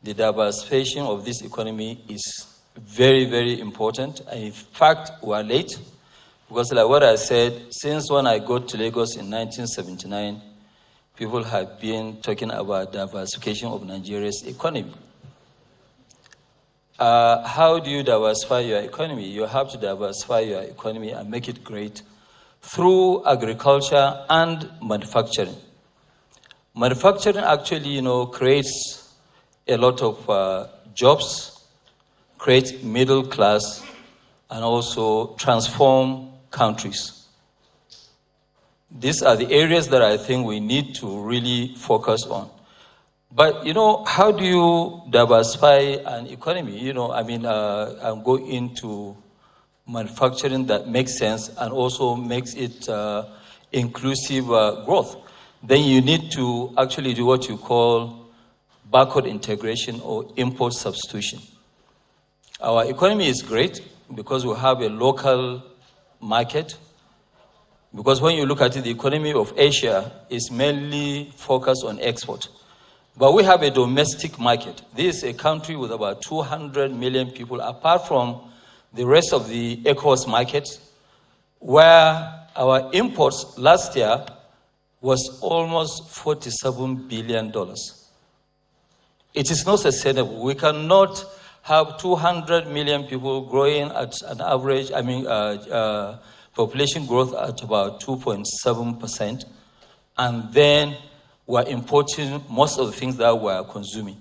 the diversification of this economy is very, very important. And in fact, we are late. Because like what I said, since when I got to Lagos in 1979, people have been talking about diversification of Nigeria's economy. How do you diversify your economy? You have to diversify your economy and make it great through agriculture and manufacturing. Manufacturing actually, creates a lot of jobs, creates middle class, and also transform countries. These are the areas that I think we need to really focus on. But, how do you diversify an economy? And go into manufacturing that makes sense and also makes it inclusive growth. Then you need to actually do what you call backward integration or import substitution. Our economy is great because we have a local market. Because when you look at it, the economy of Asia is mainly focused on export. But we have a domestic market. This is a country with about 200 million people, apart from the rest of the ECOWAS market, where our imports last year was almost $47 billion. It is not sustainable. We cannot have 200 million people growing at an average, population growth at about 2.7%, and then we're importing most of the things that we're consuming.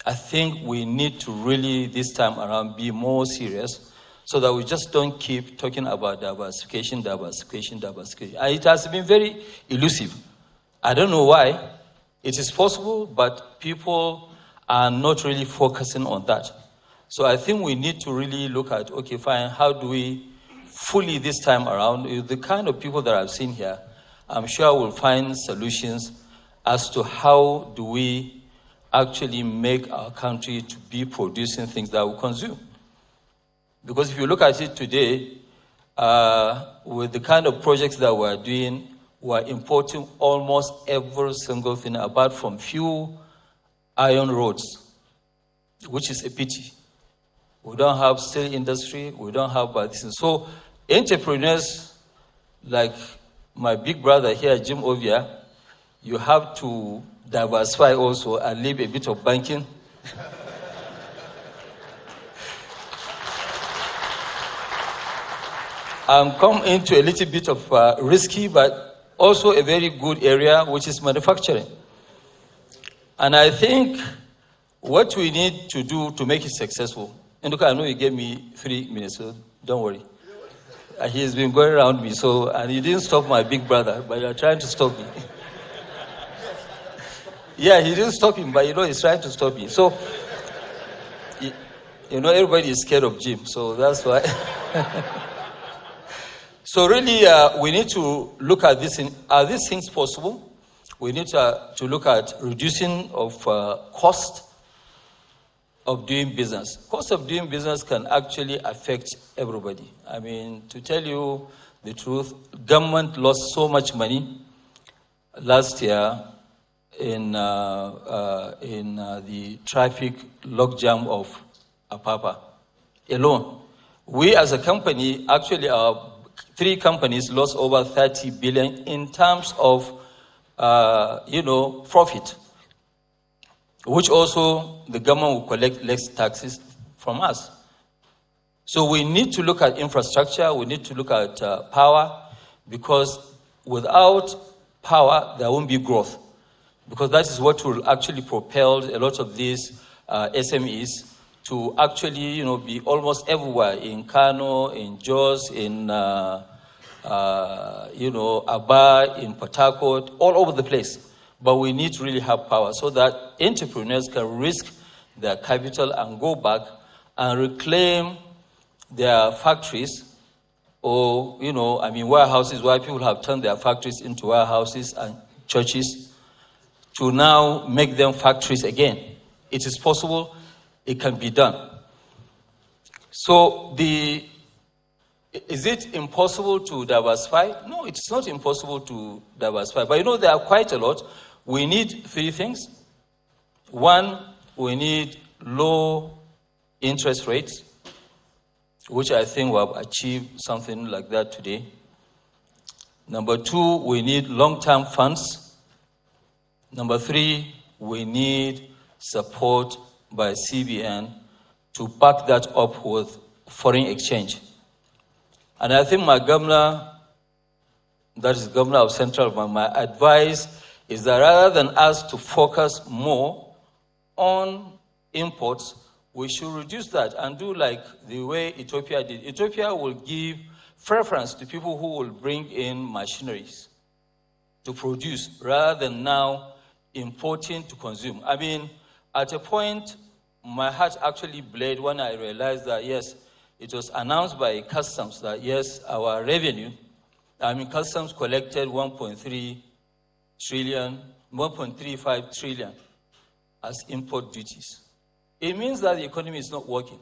I think we need to really, this time around, be more serious so that we just don't keep talking about diversification. And it has been very elusive. I don't know why. It is possible, but people are not really focusing on that. So I think we need to really look at, okay, fine, how do we fully this time around, the kind of people that I've seen here, I'm sure we'll find solutions as to how do we actually make our country to be producing things that we consume. Because if you look at it today, with the kind of projects that we're doing, we're importing almost every single thing apart from few iron roads, which is a pity. We don't have steel industry, we don't have this. So entrepreneurs like my big brother here, Jim Ovia, you have to diversify also and leave a bit of banking. Come into a little bit of risky, but also a very good area, which is manufacturing. And I think what we need to do to make it successful, and look, I know you gave me 3 minutes, so don't worry. He's been going around me, and he didn't stop my big brother, but you're trying to stop me. Yeah, he didn't stop him, but he's trying to stop me. So, everybody is scared of Jim, so that's why. So really, we need to look at this. Are these things possible? We need to look at reducing of cost of doing business. Cost of doing business can actually affect everybody. To tell you the truth, government lost so much money last year in the traffic logjam of Apapa alone. We as a company, actually our 3 companies lost over 30 billion in terms of, profit, which also the government will collect less taxes from us. So we need to look at infrastructure, we need to look at power, because without power, there won't be growth. Because that is what will actually propel a lot of these SMEs to actually, be almost everywhere, in Kano, in Jos, in, Aba, in Port Harcourt, all over the place. But we need to really have power so that entrepreneurs can risk their capital and go back and reclaim their factories or, warehouses where people have turned their factories into warehouses and churches to now make them factories again. It is possible. It can be done. So is it impossible to diversify? No, it's not impossible to diversify. But there are quite a lot. We need 3 things. 1, we need low interest rates, which I think we have achieved something like that today. Number two, we need long-term funds. Number three, we need support by CBN to back that up with foreign exchange. And I think my governor, that is governor of Central Bank, my advice is that rather than us to focus more on imports, we should reduce that and do like the way Ethiopia did. Ethiopia will give preference to people who will bring in machineries to produce rather than now importing to consume. I mean, at a point, my heart actually bled when I realized that, yes, it was announced by customs that, yes, our revenue, customs collected 1.35 trillion as import duties. It means that the economy is not working.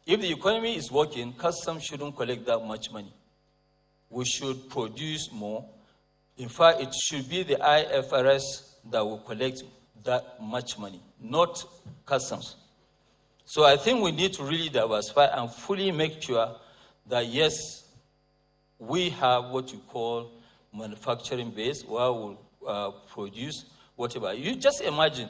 If the economy is working, customs shouldn't collect that much money. We should produce more. In fact, it should be the IFRS that will collect that much money, not customs. So I think we need to really diversify and fully make sure that, yes, we have what you call manufacturing base where we'll produce whatever. You just imagine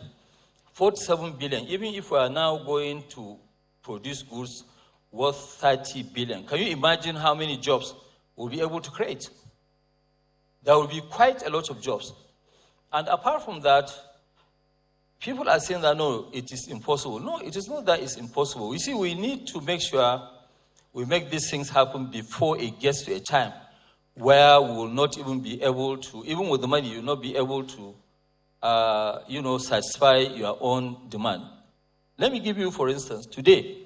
47 billion, even if we are now going to produce goods worth 30 billion. Can you imagine how many jobs we'll be able to create? There will be quite a lot of jobs. And apart from that, people are saying that, no, it is impossible. No, it is not that it's impossible. You see, we need to make sure we make these things happen before it gets to a time where we will not even be able to, even with the money, you will not be able to, satisfy your own demand. Let me give you, for instance, today,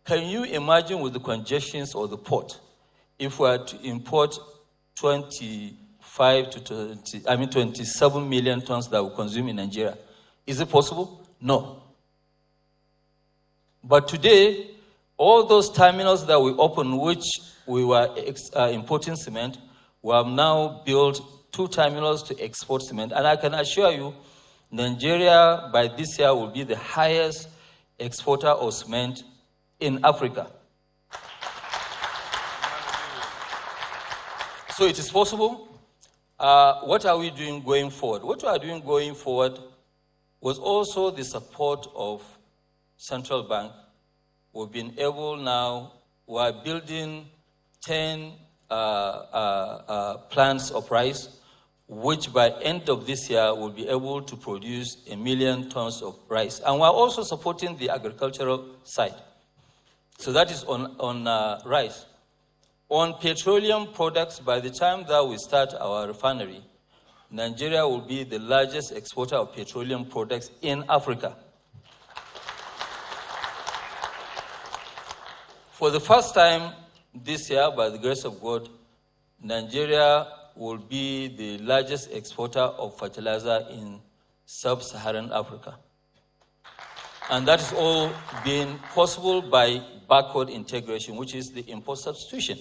can you imagine with the congestions of the port, if we are to import 27 million tons that we consume in Nigeria? Is it possible? No. But today, all those terminals that we opened, which we were importing cement, we have now built 2 terminals to export cement. And I can assure you, Nigeria by this year will be the highest exporter of cement in Africa. So it is possible. What are we doing going forward? What we are doing going forward was also the support of Central Bank. We've been able now, we are building 10 plants of rice, which by end of this year will be able to produce 1 million tons of rice. And we're also supporting the agricultural side. So that is on rice. On petroleum products, by the time that we start our refinery, Nigeria will be the largest exporter of petroleum products in Africa. For the first time this year, by the grace of God, Nigeria will be the largest exporter of fertilizer in sub-Saharan Africa. And that is all being possible by backward integration, which is the import substitution.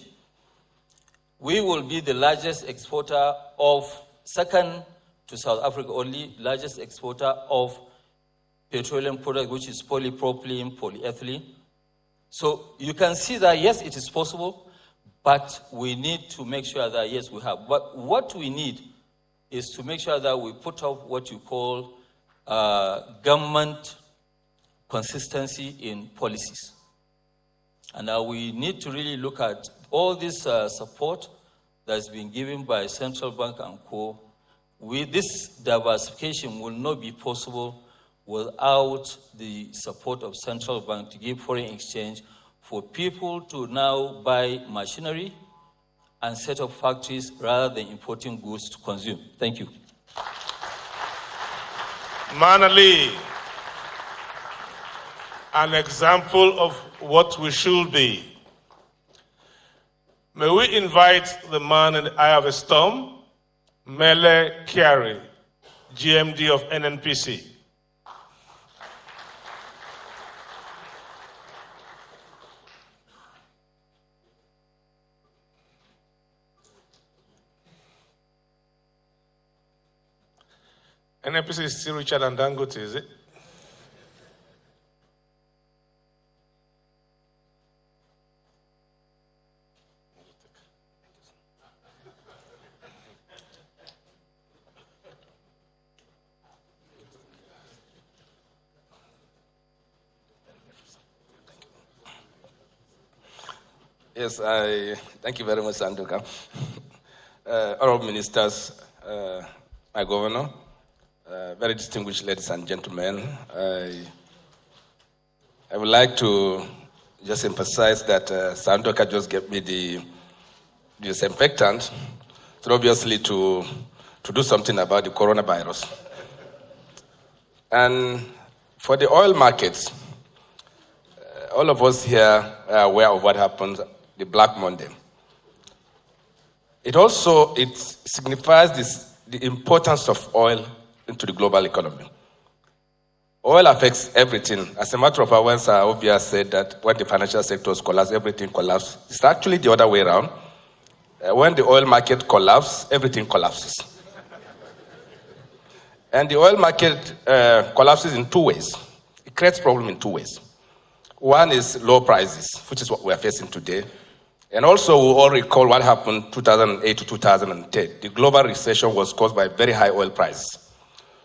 We will be the largest exporter of, second to South Africa only, largest exporter of petroleum products, which is polypropylene, polyethylene. So you can see that, yes, it is possible, but we need to make sure that, yes, we have. But what we need is to make sure that we put up what you call government consistency in policies. And now we need to really look at all this support that's been given by Central Bank and Co. With this diversification will not be possible without the support of Central Bank to give foreign exchange for people to now buy machinery and set up factories rather than importing goods to consume. Thank you. Manali, an example of what we should be. May we invite the man in the eye of a storm, Mele Kyari, GMD of NNPC. NNPC is still richer than Dangote, is it? Yes, thank you very much, Sandoka. Honorable Ministers, my Governor, very distinguished ladies and gentlemen, I would like to just emphasize that Sandoka just gave me the disinfectant, so obviously to do something about the coronavirus. And for the oil markets, all of us here are aware of what happened the Black Monday. It signifies the importance of oil into the global economy. Oil affects everything. As a matter of fact, once Obia said that when the financial sectors collapse, everything collapses. It's actually the other way around. When the oil market collapses, everything collapses. And the oil market collapses in two ways. It creates problems in two ways. One is low prices, which is what we're facing today. And also, we all recall what happened 2008 to 2010. The global recession was caused by very high oil prices.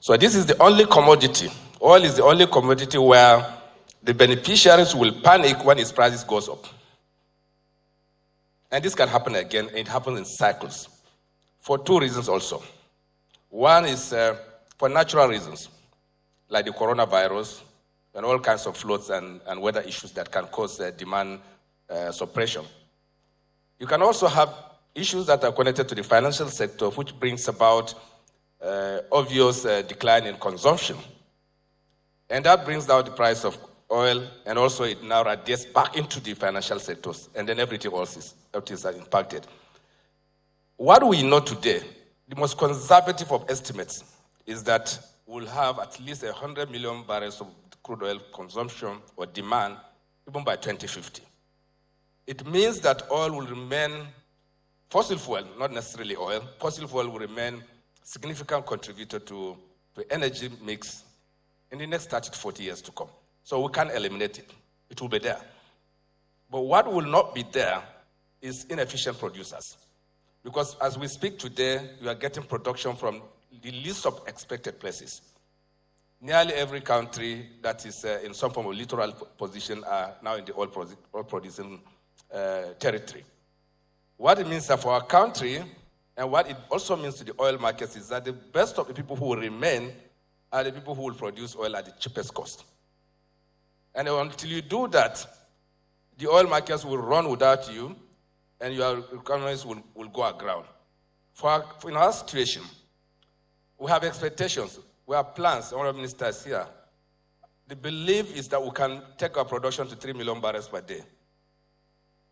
So this is the only commodity. Oil is the only commodity where the beneficiaries will panic when its prices goes up. And this can happen again. It happens in cycles for two reasons also. One is for natural reasons, like the coronavirus and all kinds of floods and weather issues that can cause demand suppression. You can also have issues that are connected to the financial sector, which brings about obvious decline in consumption. And that brings down the price of oil, and also it now radiates back into the financial sectors, and then everything else is impacted. What we know today, the most conservative of estimates, is that we'll have at least 100 million barrels of crude oil consumption or demand even by 2050. It means that oil will remain, fossil fuel, not necessarily oil, fossil fuel will remain a significant contributor to energy mix in the next 30 to 40 years to come. So we can't eliminate it. It will be there. But what will not be there is inefficient producers. Because as we speak today, we are getting production from the least of expected places. Nearly every country that is in some form of littoral position are now in the oil producing territory. What it means for our country, and what it also means to the oil markets, is that the best of the people who will remain are the people who will produce oil at the cheapest cost. And until you do that, the oil markets will run without you, and your economies will go aground. In our situation, we have expectations, we have plans, Honorable Minister is here. The belief is that we can take our production to 3 million barrels per day.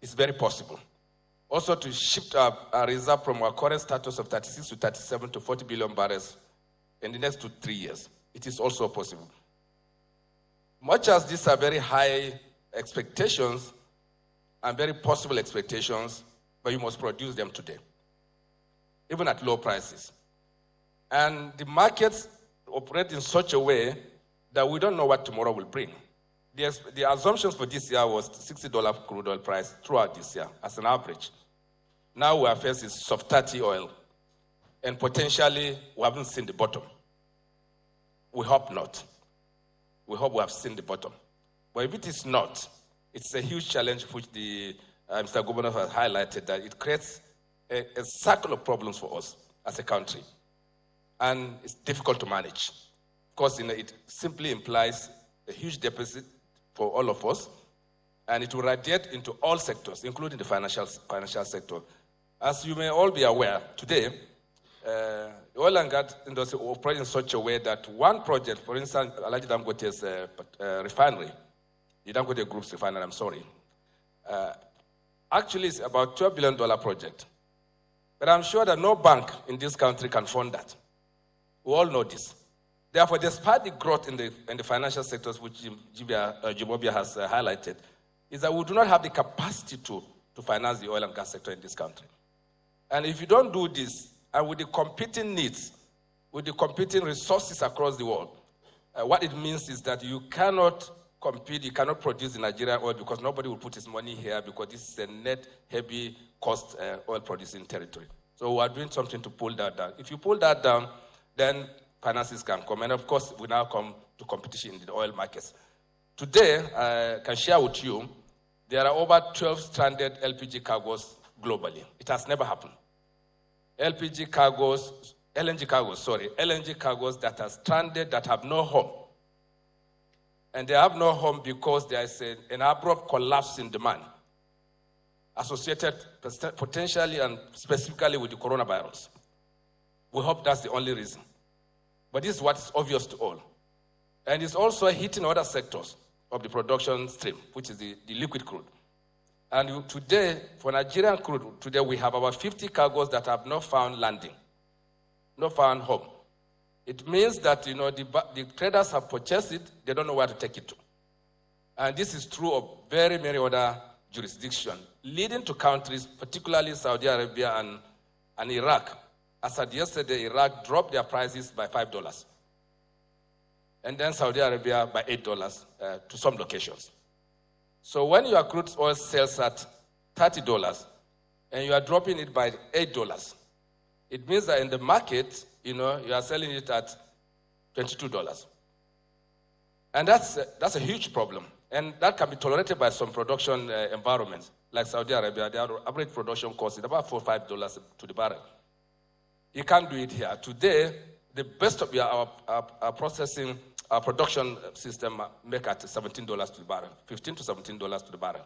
It's very possible. Also to shift our reserve from our current status of 36 to 37 to 40 billion barrels in the next 2 to 3 years. It is also possible. Much as these are very high expectations and very possible expectations, but you must produce them today, even at low prices. And the markets operate in such a way that we don't know what tomorrow will bring. The assumptions for this year was $60 crude oil price throughout this year as an average. Now we are facing soft 30 oil, and potentially we haven't seen the bottom. We hope not. We hope we have seen the bottom. But if it is not, it's a huge challenge which the Mr. Governor has highlighted, that it creates a cycle of problems for us as a country. And it's difficult to manage. Because it simply implies a huge deficit for all of us, and it will radiate into all sectors, including the financial sector. As you may all be aware, today, the oil and gas industry operates in such a way that one project, for instance, Alhaji Dangote's refinery, the Dangote Group's refinery, actually is about $12 billion project. But I'm sure that no bank in this country can fund that. We all know this. Therefore, despite the growth in the financial sectors, which Jimobia has highlighted, is that we do not have the capacity to finance the oil and gas sector in this country. And if you don't do this, and with the competing needs, with the competing resources across the world, what it means is that you cannot compete, you cannot produce in Nigeria oil because nobody will put his money here, because this is a net heavy cost oil producing territory. So we are doing something to pull that down. If you pull that down, then finances can come. And of course, we now come to competition in the oil markets. Today, I can share with you there are over 12 stranded LPG cargoes globally. It has never happened. LNG cargoes that are stranded, that have no home. And they have no home because there is an abrupt collapse in demand associated potentially and specifically with the coronavirus. We hope that's the only reason. But this is what is obvious to all. And it's also hitting other sectors of the production stream, which is the liquid crude. And today, for Nigerian crude, today we have about 50 cargoes that have not found landing, not found home. It means that the traders have purchased it, they don't know where to take it to. And this is true of very many other jurisdictions, leading to countries, particularly Saudi Arabia and Iraq. As of yesterday, Iraq dropped their prices by $5. And then Saudi Arabia by $8 to some locations. So when your crude oil sells at $30 and you are dropping it by $8, it means that in the market, you are selling it at $22. And that's a huge problem. And that can be tolerated by some production environments, like Saudi Arabia. Their average production cost is about $4 or $5 to the barrel. You can't do it here. Today, the best of our processing, our production system make at $17 to the barrel, $15 to $17 to the barrel.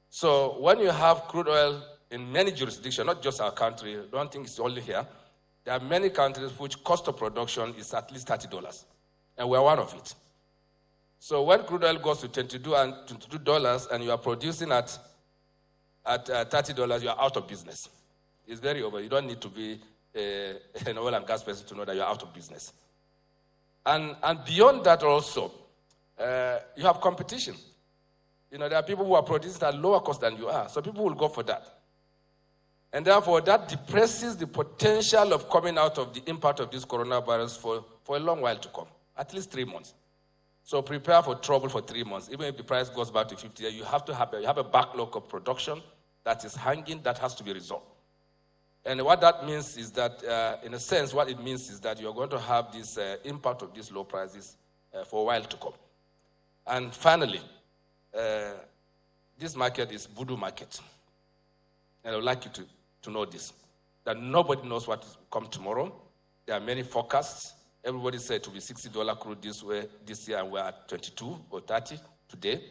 So when you have crude oil in many jurisdictions, not just our country, I don't think it's only here, there are many countries which cost of production is at least $30, and we're one of it. So when crude oil goes to $22 and you are producing at $30, you are out of business. It's very over. You don't need to be an oil and gas person to know that you're out of business. And beyond that also, you have competition. There are people who are producing at lower cost than you are, so people will go for that. And therefore, that depresses the potential of coming out of the impact of this coronavirus for a long while to come, at least 3 months. So prepare for trouble for 3 months. Even if the price goes back to 50, you have a backlog of production that is hanging, that has to be resolved. And what that means is that, in a sense, what it means is that you're going to have this impact of these low prices for a while to come. And finally, this market is voodoo market. And I would like you to know this, that nobody knows what will come tomorrow. There are many forecasts. Everybody said it will be $60 crude this year, and we're at 22 or 30 today.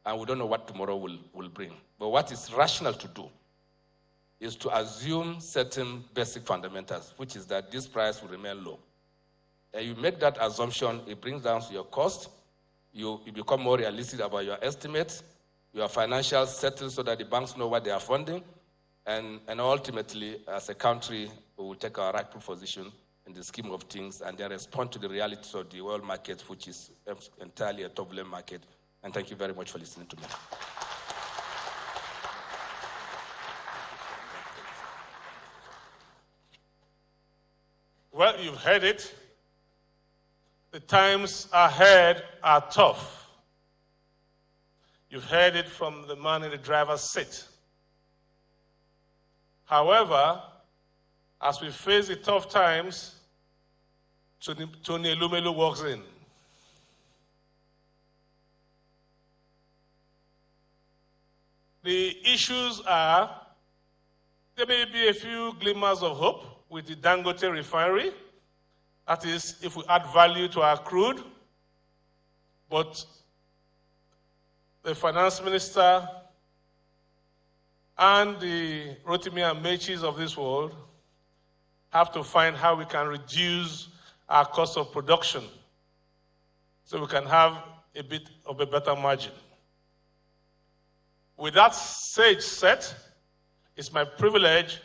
And we don't know what tomorrow will bring. But what is rational to do is to assume certain basic fundamentals, which is that this price will remain low. And you make that assumption, it brings down your cost, you become more realistic about your estimates, your financials settle so that the banks know what they are funding, and ultimately, as a country, we will take our rightful position in the scheme of things and then respond to the realities of the oil market, which is entirely a turbulent market. And thank you very much for listening to me. Well, you've heard it. The times ahead are tough. You've heard it from the man in the driver's seat. However, as we face the tough times, Tony Elumelu walks in. The issues are, there may be a few glimmers of hope with the Dangote refinery. That is, if we add value to our crude. But the finance minister and the Rotimi and Mechis of this world have to find how we can reduce our cost of production so we can have a bit of a better margin. With that stage set, it's my privilege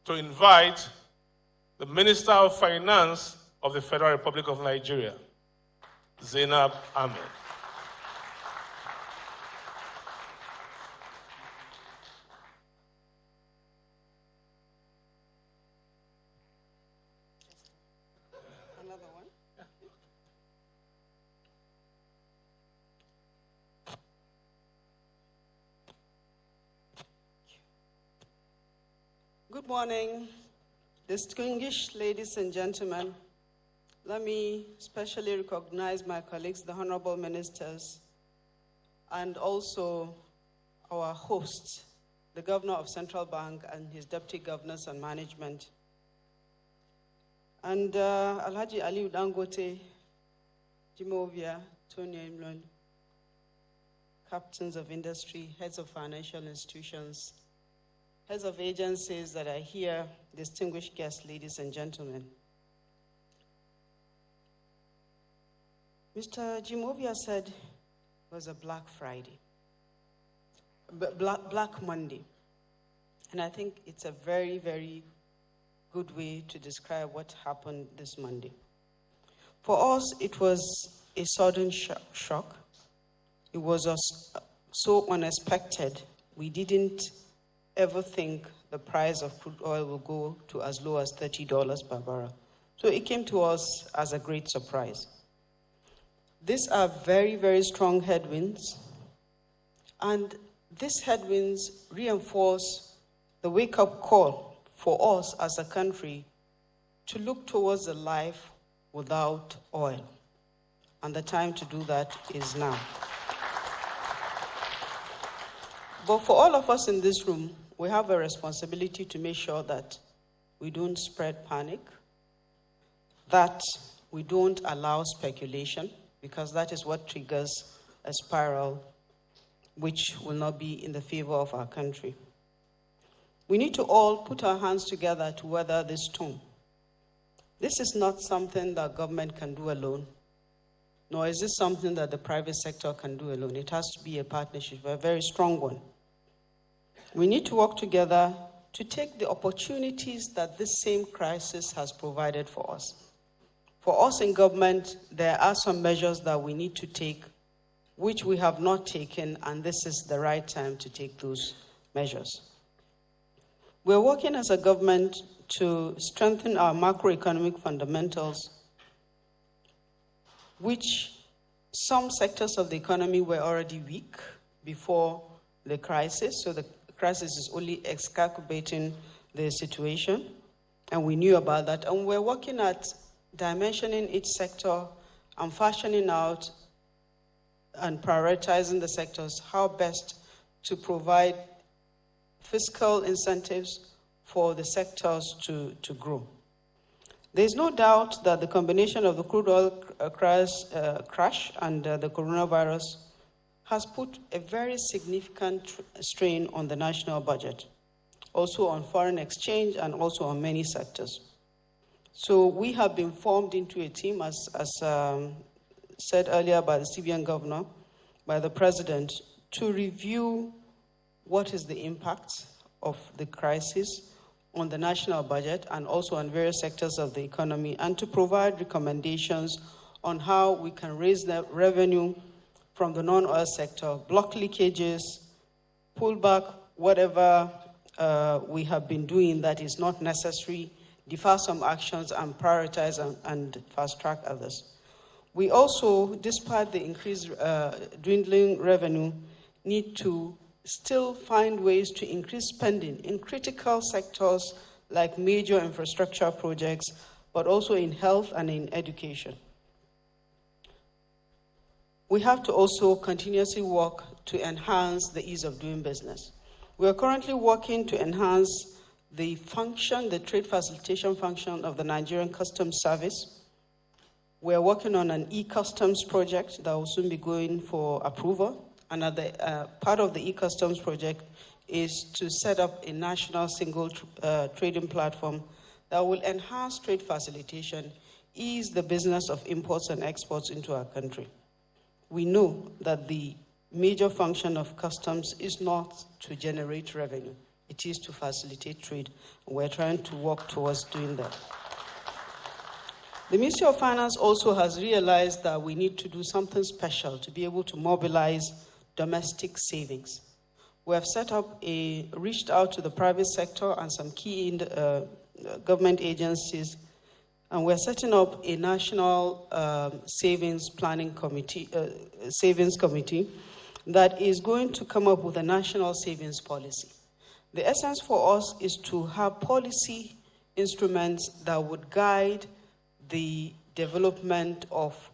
to invite the Minister of Finance of the Federal Republic of Nigeria, Zainab Ahmed. Another one? Good morning, distinguished ladies and gentlemen. Let me specially recognize my colleagues, the honorable ministers, and also our hosts, the Governor of Central Bank and his Deputy Governors and Management, and Alhaji Aliu Dangote, Jimovia, Tony Imlon, captains of industry, heads of financial institutions, heads of agencies that are here, distinguished guests, ladies and gentlemen. Mr. Jimovia said it was a Black Friday, Black Monday. And I think it's a very, very good way to describe what happened this Monday. For us, it was a sudden shock. It was so unexpected. We didn't ever think the price of crude oil will go to as low as $30 per barrel. So it came to us as a great surprise. These are very, very strong headwinds, and these headwinds reinforce the wake-up call for us as a country to look towards a life without oil. And the time to do that is now. But for all of us in this room, we have a responsibility to make sure that we don't spread panic, that we don't allow speculation, because that is what triggers a spiral which will not be in the favor of our country. We need to all put our hands together to weather this storm. This is not something that government can do alone, nor is this something that the private sector can do alone. It has to be a partnership, a very strong one. We need to work together to take the opportunities that this same crisis has provided for us. For us in government, there are some measures that we need to take, which we have not taken, and this is the right time to take those measures. We're working as a government to strengthen our macroeconomic fundamentals, which some sectors of the economy were already weak before the crisis, so the crisis is only exacerbating the situation, and we knew about that. And we're working at dimensioning each sector and fashioning out and prioritizing the sectors, how best to provide fiscal incentives for the sectors to grow. There's no doubt that the combination of the crude oil crash and the coronavirus has put a very significant strain on the national budget, also on foreign exchange and also on many sectors. So we have been formed into a team, as said earlier by the CBN governor, by the president, to review what is the impact of the crisis on the national budget and also on various sectors of the economy, and to provide recommendations on how we can raise the revenue from the non-oil sector, block leakages, pull back whatever we have been doing that is not necessary, defer some actions, and prioritize and fast-track others. We also, despite the increased dwindling revenue, need to still find ways to increase spending in critical sectors like major infrastructure projects, but also in health and in education. We have to also continuously work to enhance the ease of doing business. We are currently working to enhance the function, the trade facilitation function of the Nigerian Customs Service. We are working on an e-customs project that will soon be going for approval. And part of the e-customs project is to set up a national single trading platform that will enhance trade facilitation, ease the business of imports and exports into our country. We know that the major function of customs is not to generate revenue. It is to facilitate trade. We're trying to work towards doing that. The Ministry of Finance also has realized that we need to do something special to be able to mobilize domestic savings. We have reached out to the private sector and some key government agencies, and we're setting up a national savings committee that is going to come up with a national savings policy. The essence for us is to have policy instruments that would guide the development of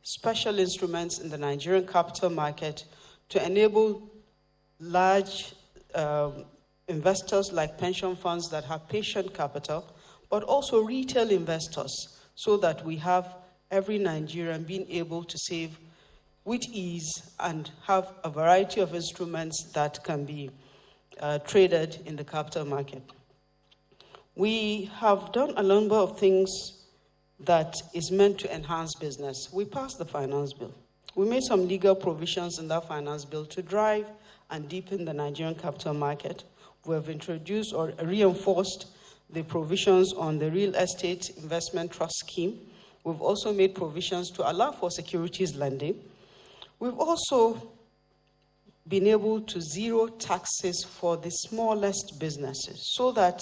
special instruments in the Nigerian capital market to enable large investors like pension funds that have patient capital, but also retail investors, so that we have every Nigerian being able to save with ease and have a variety of instruments that can be traded in the capital market. We have done a number of things that is meant to enhance business. We passed the finance bill. We made some legal provisions in that finance bill to drive and deepen the Nigerian capital market. We have introduced or reinforced the provisions on the real estate investment trust scheme. We've also made provisions to allow for securities lending. We've also been able to zero taxes for the smallest businesses, so that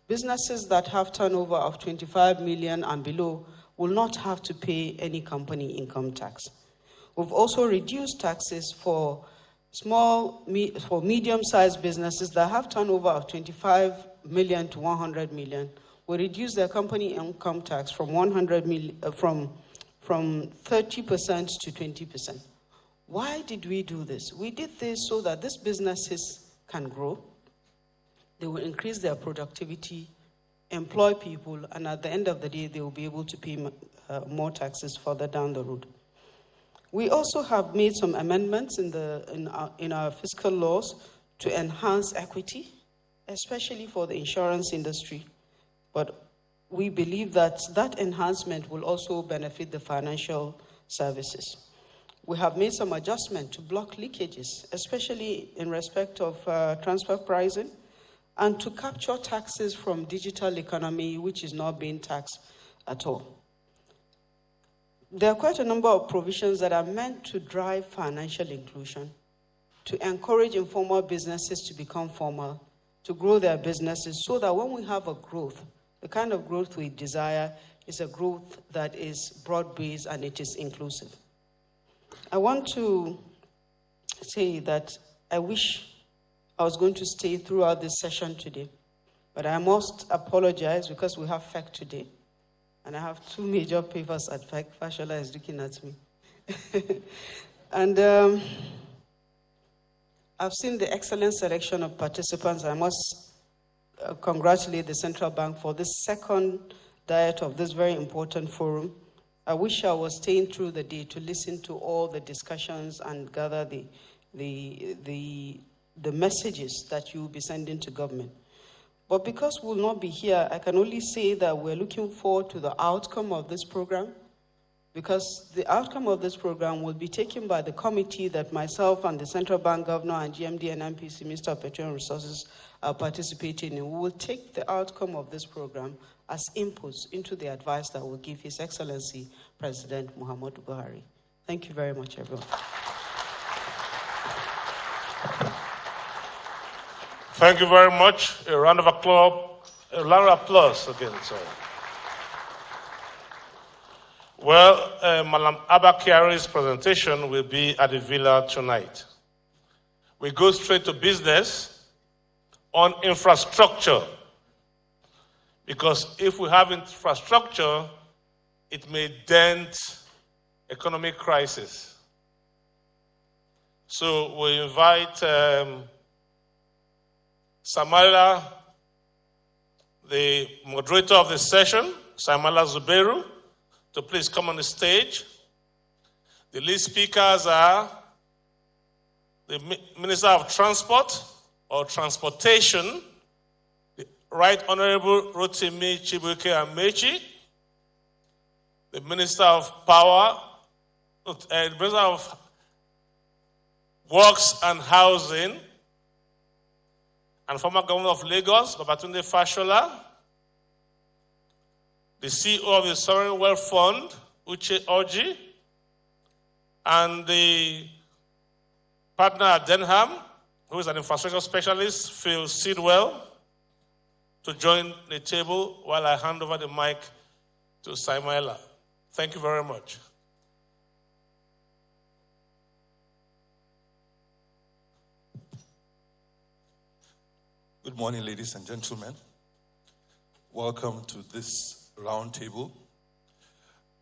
businesses that have turnover of 25 million and below will not have to pay any company income tax. We've also reduced taxes for medium-sized businesses that have turnover of 25 million to 100 million. We reduced their company income tax from 30% to 20%. Why did we do this? We did this so that these businesses can grow. They will increase their productivity, employ people, and at the end of the day, they will be able to pay more taxes further down the road. We also have made some amendments in our fiscal laws to enhance equity, especially for the insurance industry. But we believe that that enhancement will also benefit the financial services. We have made some adjustment to block leakages, especially in respect of transfer pricing, and to capture taxes from digital economy, which is not being taxed at all. There are quite a number of provisions that are meant to drive financial inclusion, to encourage informal businesses to become formal, to grow their businesses, so that when we have a growth, the kind of growth we desire is a growth that is broad-based and it is inclusive. I want to say that I wish I was going to stay throughout this session today, but I must apologize because we have FEC today, and I have two major papers at FEC. Fashola is looking at me. And I've seen the excellent selection of participants. I must congratulate the Central Bank for this second diet of this very important forum. I wish I was staying through the day to listen to all the discussions and gather the messages that you will be sending to government. But because we'll not be here, I can only say that we're looking forward to the outcome of this program, because the outcome of this program will be taken by the committee that myself and the Central Bank Governor and GMD and MPC, Minister of Petroleum Resources, are participating in. We will take the outcome of this program as inputs into the advice that will give His Excellency President Muhammadu Buhari. Thank you very much, everyone. Thank you very much. A round of applause again. Sorry. Well, Malam Abba Kyari's presentation will be at the Villa tonight. We go straight to business on infrastructure. Because if we have infrastructure, it may dent economic crisis. So we invite Samala, the moderator of the session, Samala Zubeiru, to please come on the stage. The lead speakers are the Minister of Transport or Transportation, the Right Honorable Rotimi Chibuike Amechi, the Minister of Power, the Minister of Works and Housing, and former Governor of Lagos, Babatunde Fashola, the CEO of the Sovereign Wealth Fund, Uche Oji, and the partner at Denham, who is an infrastructure specialist, Phil Sidwell, to join the table while I hand over the mic to Saimaila. Thank you very much. Good morning, ladies and gentlemen. Welcome to this roundtable.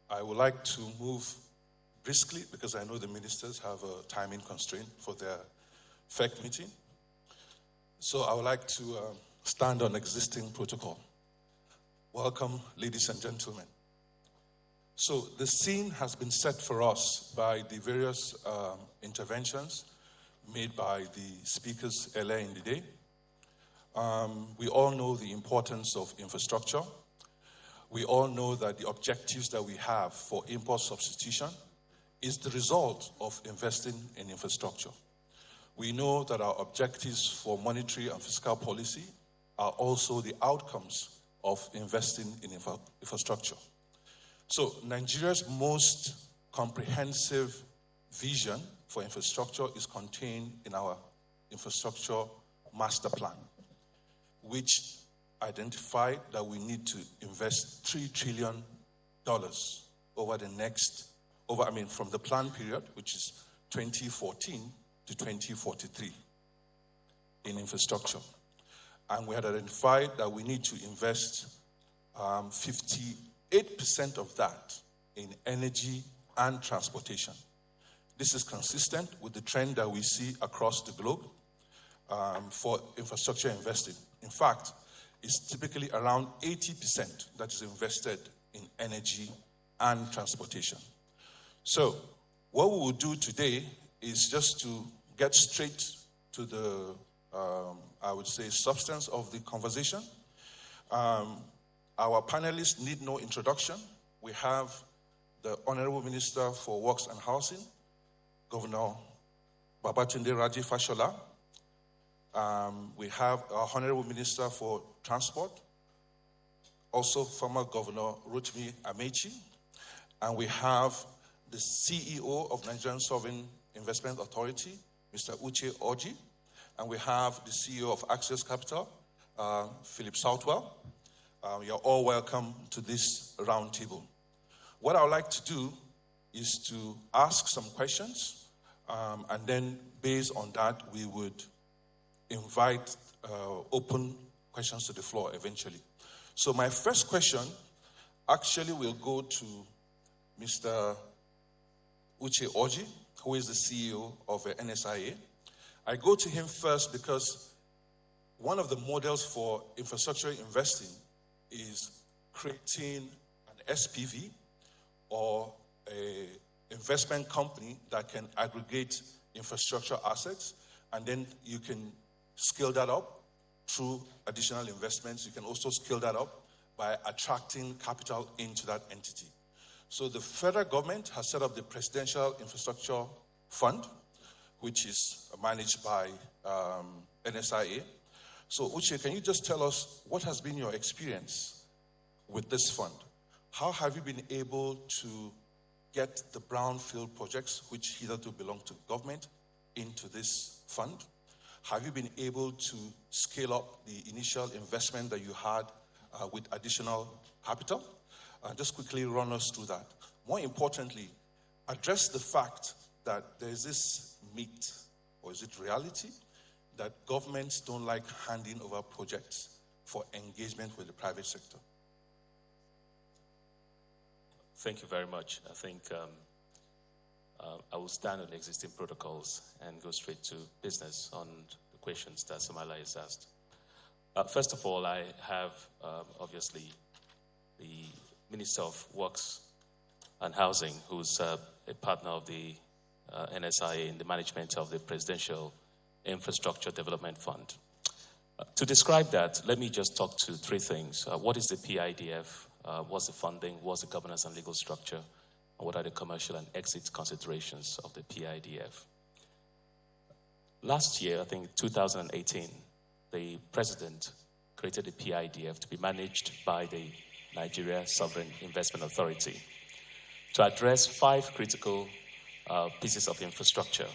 I would like to move briskly because I know the ministers have a timing constraint for their FEC meeting. So I would like to stand on existing protocol. Welcome, ladies and gentlemen. So the scene has been set for us by the various interventions made by the speakers earlier in the day. We all know the importance of infrastructure. We all know that the objectives that we have for import substitution is the result of investing in infrastructure. We know that our objectives for monetary and fiscal policy are also the outcomes of investing in infrastructure. So Nigeria's most comprehensive vision for infrastructure is contained in our infrastructure master plan, which identified that we need to invest $3 trillion from the plan period, which is 2014 to 2043 in infrastructure. And we had identified that we need to invest 58% of that in energy and transportation. This is consistent with the trend that we see across the globe for infrastructure investing. In fact, it's typically around 80% that is invested in energy and transportation. So what we will do today is just to get straight to the, I would say, substance of the conversation. Our panelists need no introduction. We have the Honorable Minister for Works and Housing, Governor Babatunde Raji Fashola. We have our Honorable Minister for Transport, also former Governor Rotimi Amechi. And we have the CEO of Nigerian Sovereign Investment Authority, Mr. Uche Oji. And we have the CEO of Access Capital, Philip Southwell. You're all welcome to this roundtable. What I would like to do is to ask some questions, and then based on that, we would invite open questions to the floor eventually. So my first question actually will go to Mr. Uche Oji, who is the CEO of NSIA. I go to him first because one of the models for infrastructure investing is creating an SPV or an investment company that can aggregate infrastructure assets, and then you can scale that up through additional investments. You can also scale that up by attracting capital into that entity. So the federal government has set up the Presidential Infrastructure Fund, which is managed by NSIA. So Uche, can you just tell us what has been your experience with this fund? How have you been able to get the brownfield projects, which hitherto belong to government, into this fund? Have you been able to scale up the initial investment that you had with additional capital? Just quickly run us through that. More importantly, address the fact that there is this myth, or is it reality, that governments don't like handing over projects for engagement with the private sector. Thank you very much. I think I will stand on existing protocols and go straight to business on the questions that Samala has asked. First of all, I have obviously the Minister of Works and Housing, who's a partner of the NSIA in the management of the Presidential Infrastructure Development Fund. To describe that, let me just talk to three things. What is the PIDF? What's the funding? What's the governance and legal structure? And what are the commercial and exit considerations of the PIDF? Last year, I think 2018, the president created the PIDF to be managed by the Nigeria Sovereign Investment Authority to address 5 critical pieces of infrastructure.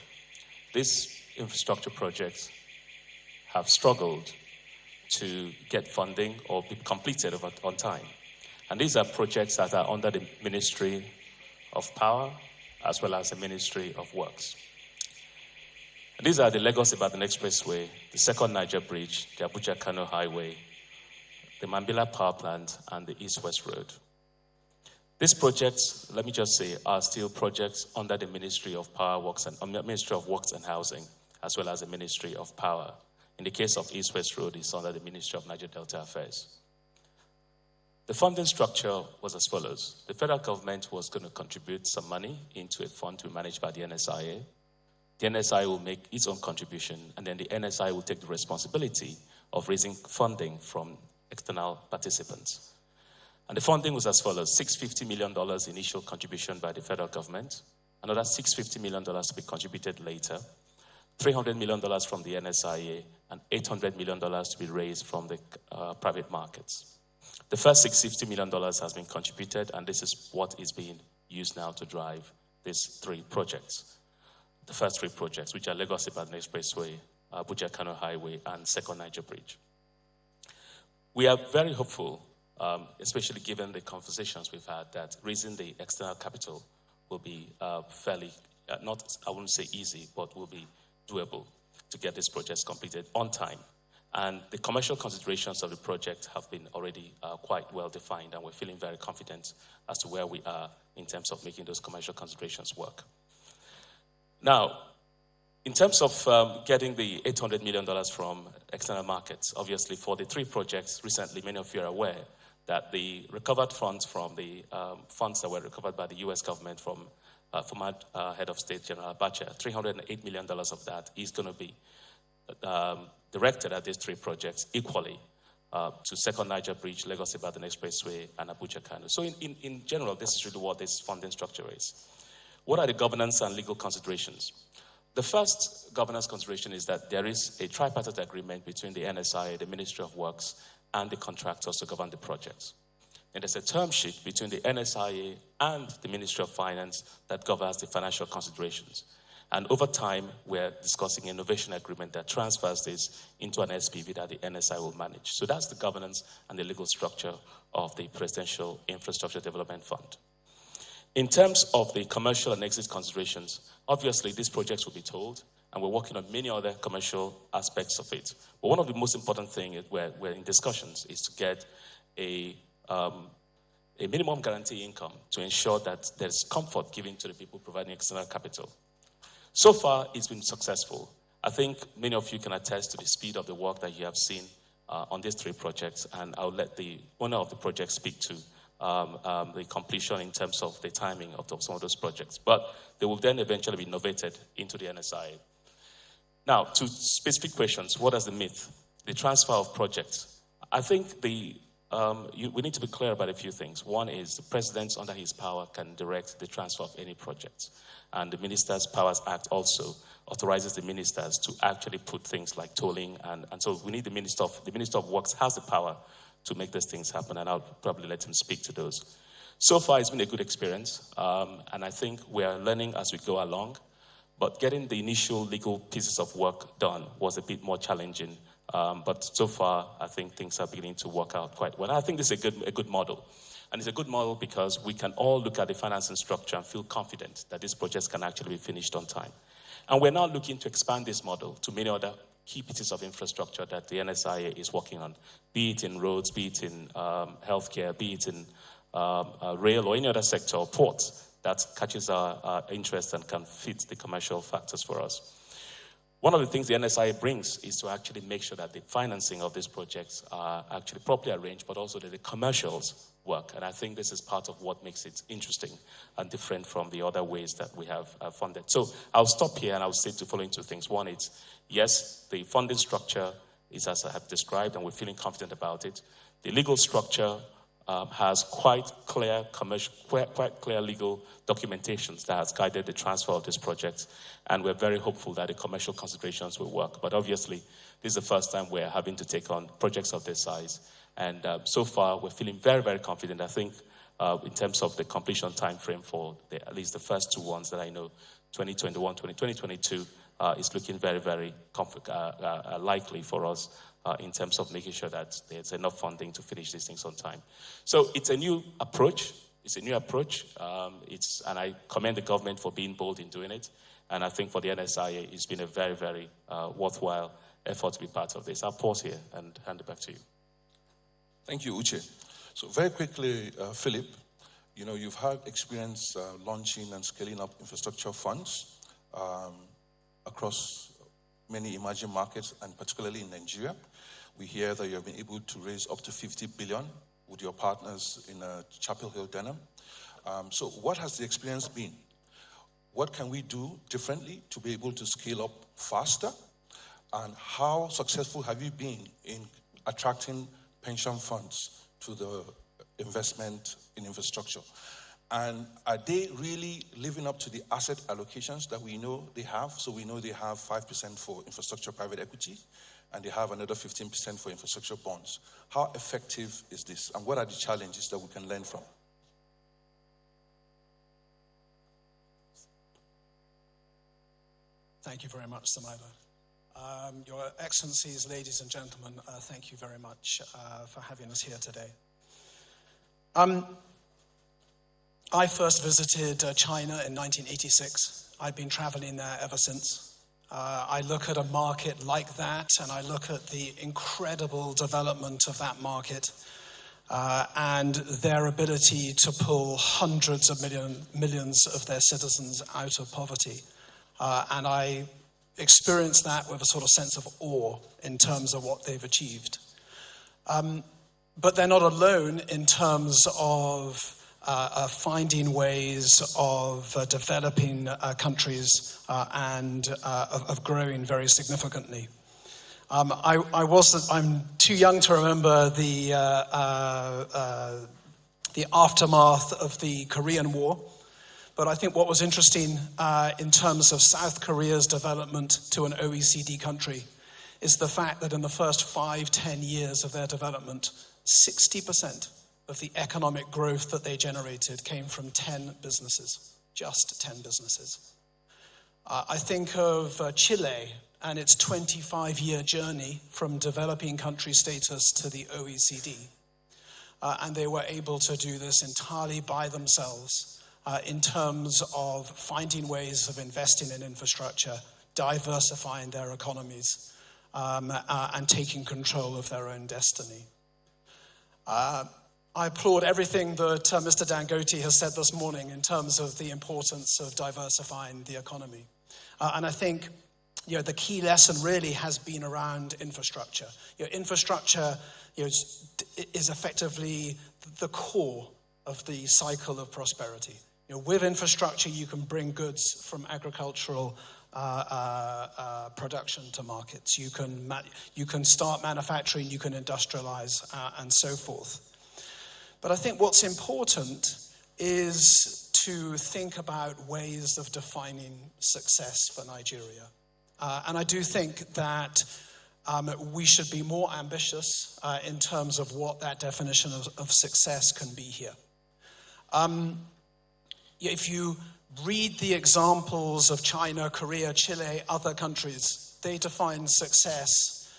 These infrastructure projects have struggled to get funding or be completed on time. And these are projects that are under the Ministry of Power as well as the Ministry of Works. And these are the Lagos-Ibadan Expressway, the Second Niger Bridge, the Abuja-Kano Highway, the Mambila Power Plant, and the East-West Road. These projects, let me just say, are still projects under the Ministry of Power, Ministry of Works and Housing, as well as the Ministry of Power. In the case of East-West Road, it's under the Ministry of Niger Delta Affairs. The funding structure was as follows. The federal government was going to contribute some money into a fund to be managed by the NSIA. The NSIA will make its own contribution, and then the NSIA will take the responsibility of raising funding from external participants. And the funding was as follows: $650 million initial contribution by the federal government, another $650 million to be contributed later, $300 million from the NSIA, and $800 million to be raised from the private markets. The first $650 million has been contributed, and this is what is being used now to drive these three projects. The first three projects, which are Lagos-Ibadan Expressway, Abuja-Kano Highway, and Second Niger Bridge. We are very hopeful, especially given the conversations we've had, that raising the external capital will be fairly, not, I wouldn't say easy, but will be doable to get these projects completed on time. And the commercial considerations of the project have been already quite well defined, and we're feeling very confident as to where we are in terms of making those commercial considerations work. Now, in terms of getting the $800 million from external markets, obviously for the three projects recently, many of you are aware that the recovered funds from the funds that were recovered by the U.S. government from former Head of State General Abacha, $308 million of that is going to be directed at these three projects equally to Second Niger Bridge, Lagos-Ibadan Expressway, and Abuja-Kano. So in general, this is really what this funding structure is. What are the governance and legal considerations? The first governance consideration is that there is a tripartite agreement between the NSIA, the Ministry of Works, and the contractors to govern the projects. And there's a term sheet between the NSIA and the Ministry of Finance that governs the financial considerations. And over time, we're discussing an innovation agreement that transfers this into an SPV that the NSI will manage. So that's the governance and the legal structure of the Presidential Infrastructure Development Fund. In terms of the commercial and exit considerations, obviously these projects will be told, and we're working on many other commercial aspects of it. But one of the most important things we're in discussions is to get a minimum guarantee income to ensure that there's comfort given to the people providing external capital. So far, it's been successful. I think many of you can attest to the speed of the work that you have seen on these three projects, and I'll let the owner of the project speak to the completion in terms of the timing of some of those projects. But they will then eventually be innovated into the NSIA. Now, to specific questions, what is the myth? The transfer of projects. I think we need to be clear about a few things. One is the president, under his power, can direct the transfer of any projects. And the Ministers' Powers Act also authorizes the ministers to actually put things like tolling. And so we need the Minister of Works has the power to make these things happen, and I'll probably let him speak to those. So far, it's been a good experience, and I think we are learning as we go along, but getting the initial legal pieces of work done was a bit more challenging, but so far, I think things are beginning to work out quite well. I think this is a good model, and it's a good model because we can all look at the financing structure and feel confident that these projects can actually be finished on time. And we're now looking to expand this model to many other key pieces of infrastructure that the NSIA is working on, be it in roads, be it in healthcare, be it in rail or any other sector or ports that catches our interest and can fit the commercial factors for us. One of the things the NSIA brings is to actually make sure that the financing of these projects are actually properly arranged, but also that the commercials work. And I think this is part of what makes it interesting and different from the other ways that we have funded. So I'll stop here and I'll say the following two things. One is, yes, the funding structure is as I have described, and we're feeling confident about it. The legal structure has quite clear legal documentations that has guided the transfer of this project, and we're very hopeful that the commercial considerations will work. But obviously, this is the first time we're having to take on projects of this size, and so far we're feeling very, very confident. I think in terms of the completion time frame for at least the first two ones that I know, 2021, 2022, is looking very, very likely for us in terms of making sure that there's enough funding to finish these things on time. So it's a new approach. And I commend the government for being bold in doing it. And I think for the NSIA, it's been a very, very worthwhile effort to be part of this. I'll pause here and hand it back to you. Thank you, Uche. So very quickly, Philip, you've had experience launching and scaling up infrastructure funds across many emerging markets, and particularly in Nigeria. We hear that you have been able to raise up to 50 billion with your partners in Chapel Hill, Denham. So what has the experience been? What can we do differently to be able to scale up faster? And how successful have you been in attracting pension funds to the investment in infrastructure? And are they really living up to the asset allocations that we know they have? So we know they have 5% for infrastructure private equity, and they have another 15% for infrastructure bonds. How effective is this? And what are the challenges that we can learn from? Thank you very much, Samaila. Your Excellencies, ladies and gentlemen, thank you very much for having us here today. I first visited China in 1986. I've been traveling there ever since. I look at a market like that, and I look at the incredible development of that market and their ability to pull hundreds of millions of their citizens out of poverty. And I experience that with a sort of sense of awe in terms of what they've achieved. But they're not alone in terms of finding ways of developing countries and of growing very significantly. I'm too young to remember the aftermath of the Korean War. But I think what was interesting in terms of South Korea's development to an OECD country is the fact that in the first 5-10 years of their development, 60% of the economic growth that they generated came from 10 businesses, just 10 businesses. I think of Chile and its 25-year journey from developing country status to the OECD. And they were able to do this entirely by themselves. In terms of finding ways of investing in infrastructure, diversifying their economies, and taking control of their own destiny. I applaud everything that Mr. Dangote has said this morning in terms of the importance of diversifying the economy. And I think the key lesson really has been around infrastructure. Infrastructure is effectively the core of the cycle of prosperity. With infrastructure, you can bring goods from agricultural production to markets. You can start manufacturing, you can industrialize, and so forth. But I think what's important is to think about ways of defining success for Nigeria. And I do think that we should be more ambitious in terms of what that definition of success can be here. If you read the examples of China, Korea, Chile, other countries, they define success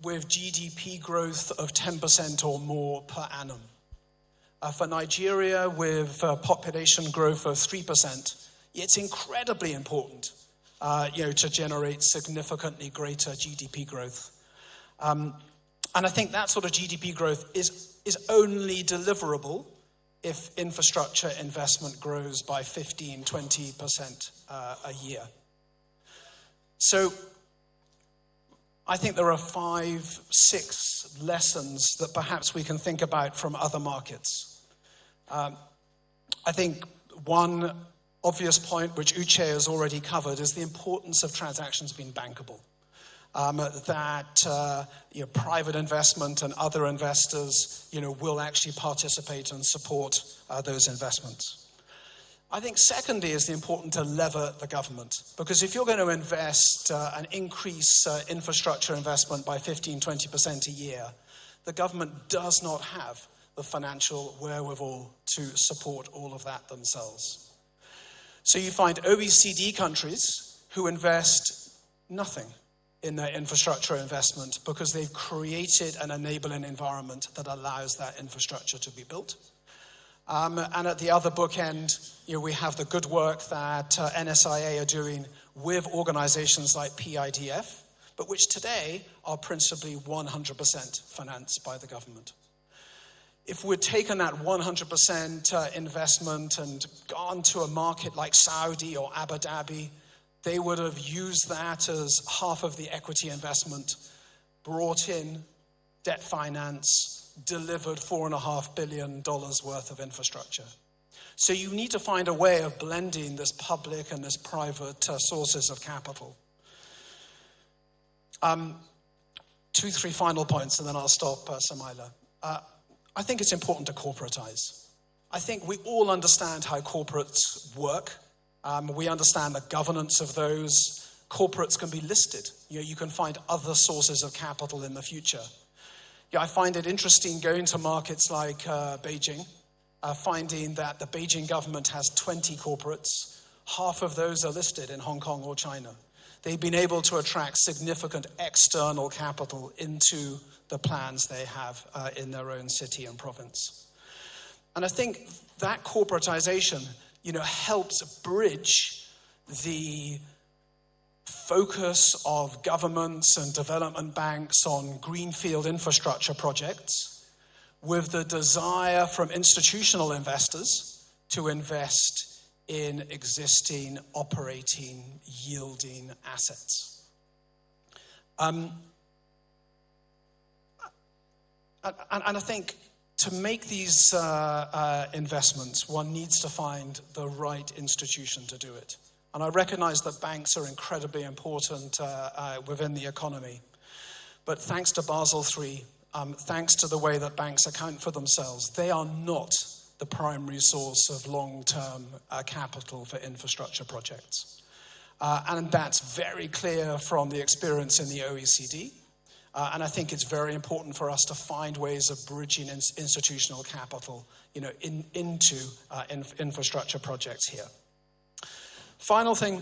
with GDP growth of 10% or more per annum. For Nigeria, with population growth of 3%, it's incredibly important, to generate significantly greater GDP growth. And I think that sort of GDP growth is only deliverable if infrastructure investment grows by 15-20% a year. So I think there are 5-6 lessons that perhaps we can think about from other markets. I think one obvious point, which Uche has already covered, is the importance of transactions being bankable. That private investment and other investors, will actually participate and support those investments. I think secondly is the important to lever the government, because if you're going to invest and increase infrastructure investment by 15-20% a year, the government does not have the financial wherewithal to support all of that themselves. So you find OECD countries who invest nothing in their infrastructure investment because they've created an enabling environment that allows that infrastructure to be built. And at the other bookend, we have the good work that NSIA are doing with organizations like PIDF, but which today are principally 100% financed by the government. If we'd taken that 100% investment and gone to a market like Saudi or Abu Dhabi, they would have used that as half of the equity investment, brought in debt finance, delivered $4.5 billion worth of infrastructure. So you need to find a way of blending this public and this private sources of capital. 2, 3 final points, and then I'll stop, Samaila. I think it's important to corporatize. I think we all understand how corporates work. We understand the governance of those. Corporates can be listed. You can find other sources of capital in the future. I find it interesting going to markets like Beijing, finding that the Beijing government has 20 corporates. Half of those are listed in Hong Kong or China. They've been able to attract significant external capital into the plans they have in their own city and province. And I think that corporatization, helps bridge the focus of governments and development banks on greenfield infrastructure projects with the desire from institutional investors to invest in existing, operating, yielding assets. And I think to make these investments, one needs to find the right institution to do it. And I recognize that banks are incredibly important within the economy. But thanks to Basel III, thanks to the way that banks account for themselves, they are not the primary source of long-term capital for infrastructure projects. And that's very clear from the experience in the OECD. And I think it's very important for us to find ways of bridging institutional capital, into infrastructure projects here. Final thing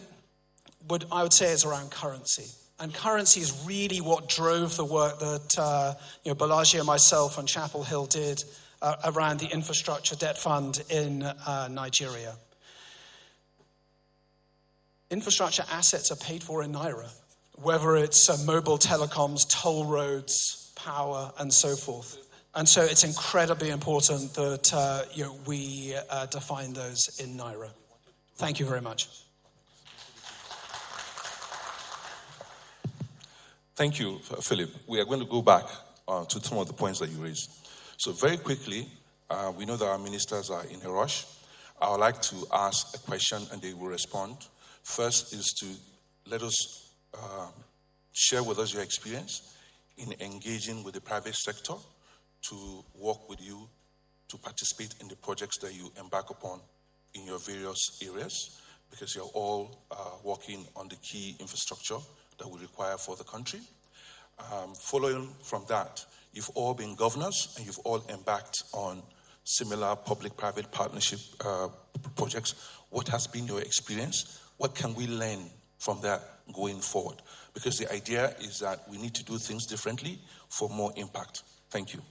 I would say is around currency. And currency is really what drove the work that Balaji and myself and Chapel Hill did around the infrastructure debt fund in Nigeria. Infrastructure assets are paid for in Naira, whether it's mobile telecoms, toll roads, power, and so forth. And so it's incredibly important that we define those in Naira. Thank you very much. Thank you, Philip. We are going to go back to some of the points that you raised. So very quickly, we know that our ministers are in a rush. I would like to ask a question and they will respond. First is to let us share with us your experience in engaging with the private sector to work with you to participate in the projects that you embark upon in your various areas, because you're all working on the key infrastructure that we require for the country. Following from that, you've all been governors and you've all embarked on similar public-private partnership projects. What has been your experience? What can we learn from that going forward? Because the idea is that we need to do things differently for more impact. Thank you.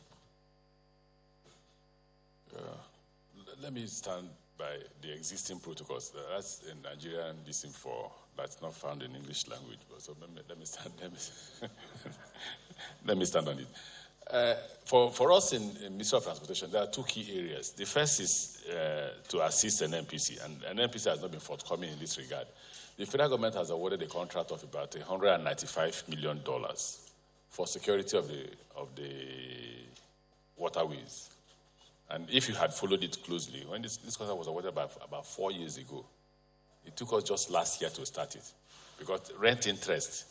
Let me stand by the existing protocols. That's in Nigerian listing for that's not found in English language. So let me stand on it. For us in Ministry of Transportation, there are 2 key areas. The first is to assist an NPC, and an NPC has not been forthcoming in this regard. The federal government has awarded a contract of about $195 million for security of the waterways. And if you had followed it closely, when this contract was awarded about 4 years ago, it took us just last year to start it. Because rent interest,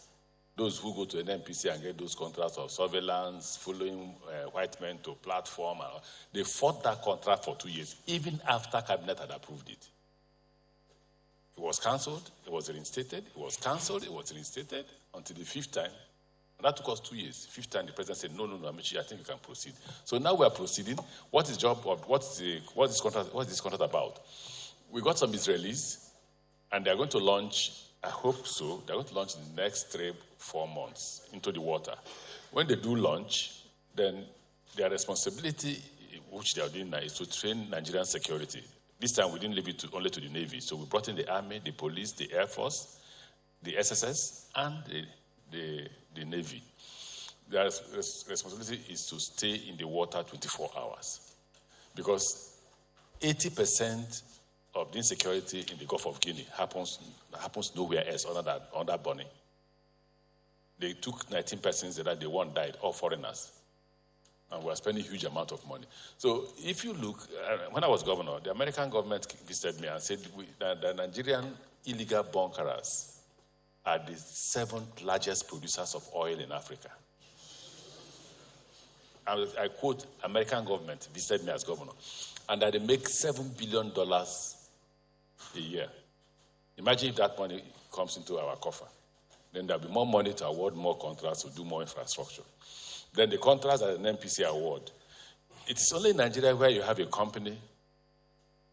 those who go to an NPC and get those contracts of surveillance, following white men to platform, they fought that contract for 2 years, even after Cabinet had approved it. It was cancelled, it was reinstated, it was cancelled, it was reinstated, until the 5th time. And that took us 2 years. 5th time, the president said, no, Amici, I think you can proceed. So now we are proceeding. What is this contract about? We got some Israelis, and they are going to launch, I hope so, they're going to launch in the next 3-4 months into the water. When they do launch, then their responsibility, which they are doing now, is to train Nigerian security. This time we didn't leave it only to the Navy. So we brought in the Army, the police, the Air Force, the SSS, and the Navy. Their responsibility is to stay in the water 24 hours. Because 80% of the insecurity in the Gulf of Guinea happens nowhere else other than under Bonny. They took 19 persons that they one died, all foreigners. And we're spending a huge amount of money. So if you look, when I was governor, the American government visited me and said the Nigerian illegal bunkerers are the 7th largest producers of oil in Africa. I quote, American government visited me as governor, and that they make $7 billion a year. Imagine if that money comes into our coffer. Then there'll be more money to award more contracts to do more infrastructure. Then the contracts that an NPC award. It is only in Nigeria where you have a company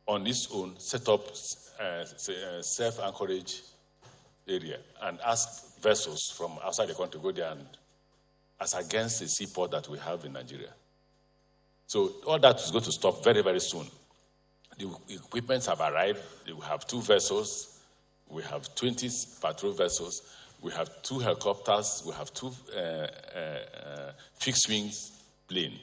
on its own set up self-anchorage area and ask vessels from outside the country to go there and as against the seaport that we have in Nigeria. So all that is going to stop very, very soon. The equipment have arrived. We have 2 vessels. We have 20 patrol vessels. We have 2 helicopters. We have 2 fixed wings plane.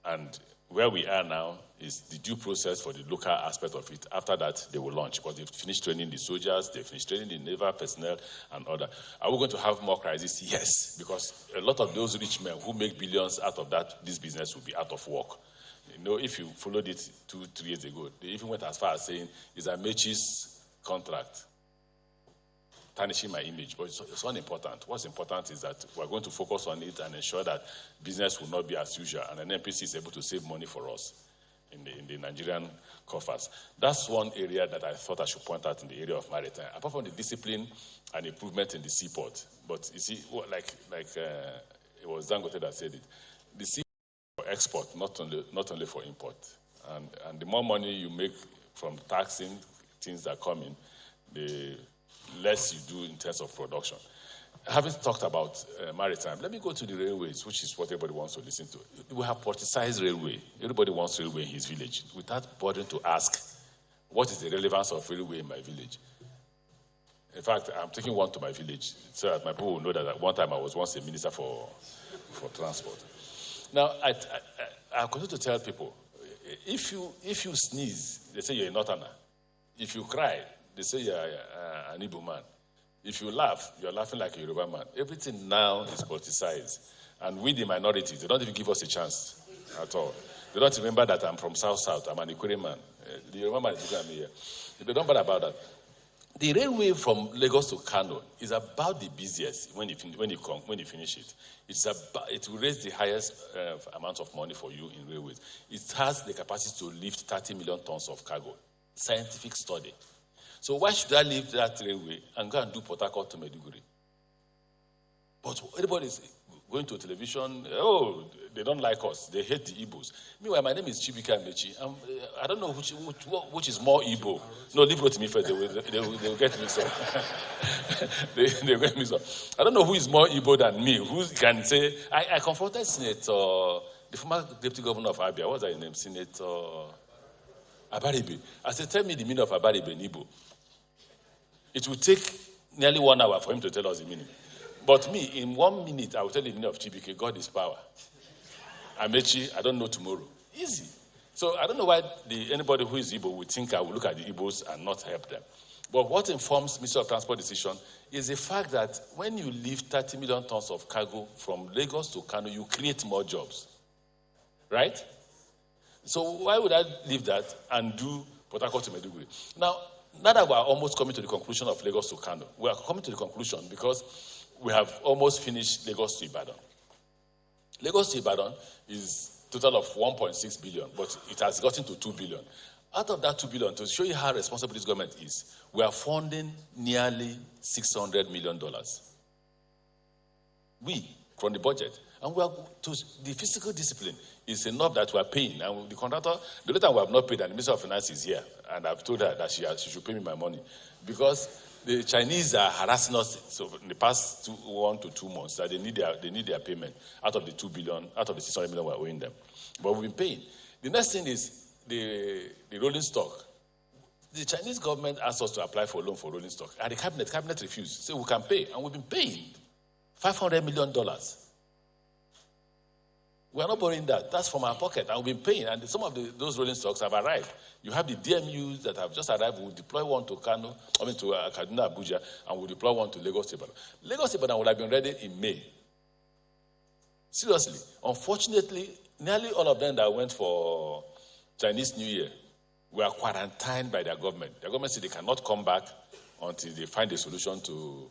And where we are now is the due process for the local aspect of it. After that, they will launch because they've finished training the soldiers, they've finished training the naval personnel and other. Are we going to have more crises? Yes, because a lot of those rich men who make billions out of that, this business will be out of work. You know, if you followed it 2-3 years ago, they even went as far as saying, it's Amechi's contract, tarnishing my image, but it's unimportant. What's important is that we're going to focus on it and ensure that business will not be as usual, and an NPC is able to save money for us in the Nigerian coffers. That's one area that I thought I should point out in the area of maritime. Apart from the discipline and improvement in the seaport, but you see, like it was Dangote that said it, the seaport for export, not only for import. And the more money you make from taxing things that come in, the less you do in terms of production. Having talked about maritime, let me go to the railways, which is what everybody wants to listen to. We have politicized railway. Everybody wants railway in his village without bothering to ask, what is the relevance of railway in my village? In fact, I'm taking one to my village so that my people will know that at one time I was once a minister for transport. Now, I continue to tell people, if you sneeze, they say you're a northerner. If you cry, they say you're an Igbo man. If you laugh, you're laughing like a Yoruba man. Everything now is politicized. And we, the minorities, they don't even give us a chance at all. They don't remember that I'm from South. I'm an Ikwere man. The Yoruba man is looking at me here. They don't bother about that. The railway from Lagos to Kano is about the busiest when you finish it. It will raise the highest amount of money for you in railways. It has the capacity to lift 30 million tons of cargo. Scientific study. So why should I leave that railway and go and do Port Harcourt to Maiduguri? But everybody is going to television, they don't like us. They hate the Igbos. Meanwhile, my name is Chibika Amechi. I don't know which is more Igbo. No, leave it to me first. They will get me so. They will get me so. I don't know who is more Igbo than me. Who can say, I confronted Senator, the former deputy governor of Abia. What's her name? Senator Abaribe. I said, tell me the meaning of Abaribe in Igbo. It will take nearly 1 hour for him to tell us the meaning. But me, in 1 minute, I will tell you the meaning of Chibike. God is power. Amechi, I don't know tomorrow. Easy. So I don't know why anybody who is Igbo would think I will look at the Igbos and not help them. But what informs Ministry of Transport decision is the fact that when you lift 30 million tons of cargo from Lagos to Kano, you create more jobs. Right? So why would I leave that and do Port Harcourt to Maiduguri? Now that we are almost coming to the conclusion of Lagos to Kano, we are coming to the conclusion because we have almost finished Lagos to Ibadan. Lagos to Ibadan is a total of 1.6 billion, but it has gotten to 2 billion. Out of that 2 billion, to show you how responsible this government is, we are funding nearly $600 million. We, from the budget. And we are the physical discipline is enough that we are paying. And the contractor, the later we have not paid, and the Minister of Finance is here. And I've told her that she should pay me my money. Because the Chinese are harassing us in the past 1 to 2 months that they need their payment out of the 2 billion, out of the 600 million we're owing them. But we've been paying. The next thing is the rolling stock. The Chinese government asked us to apply for a loan for rolling stock. And the cabinet refused. So we can pay. And we've been paying $500 million. We are not borrowing that. That's from our pocket. And we've been paying. And some of those rolling stocks have arrived. You have the DMUs that have just arrived. We'll deploy one to Kano, to Kaduna, Abuja, and we'll deploy one to Lagos Ibadan. Lagos Ibadan would have been ready in May. Seriously. Unfortunately, nearly all of them that went for Chinese New Year were quarantined by their government. Their government said they cannot come back until they find a solution to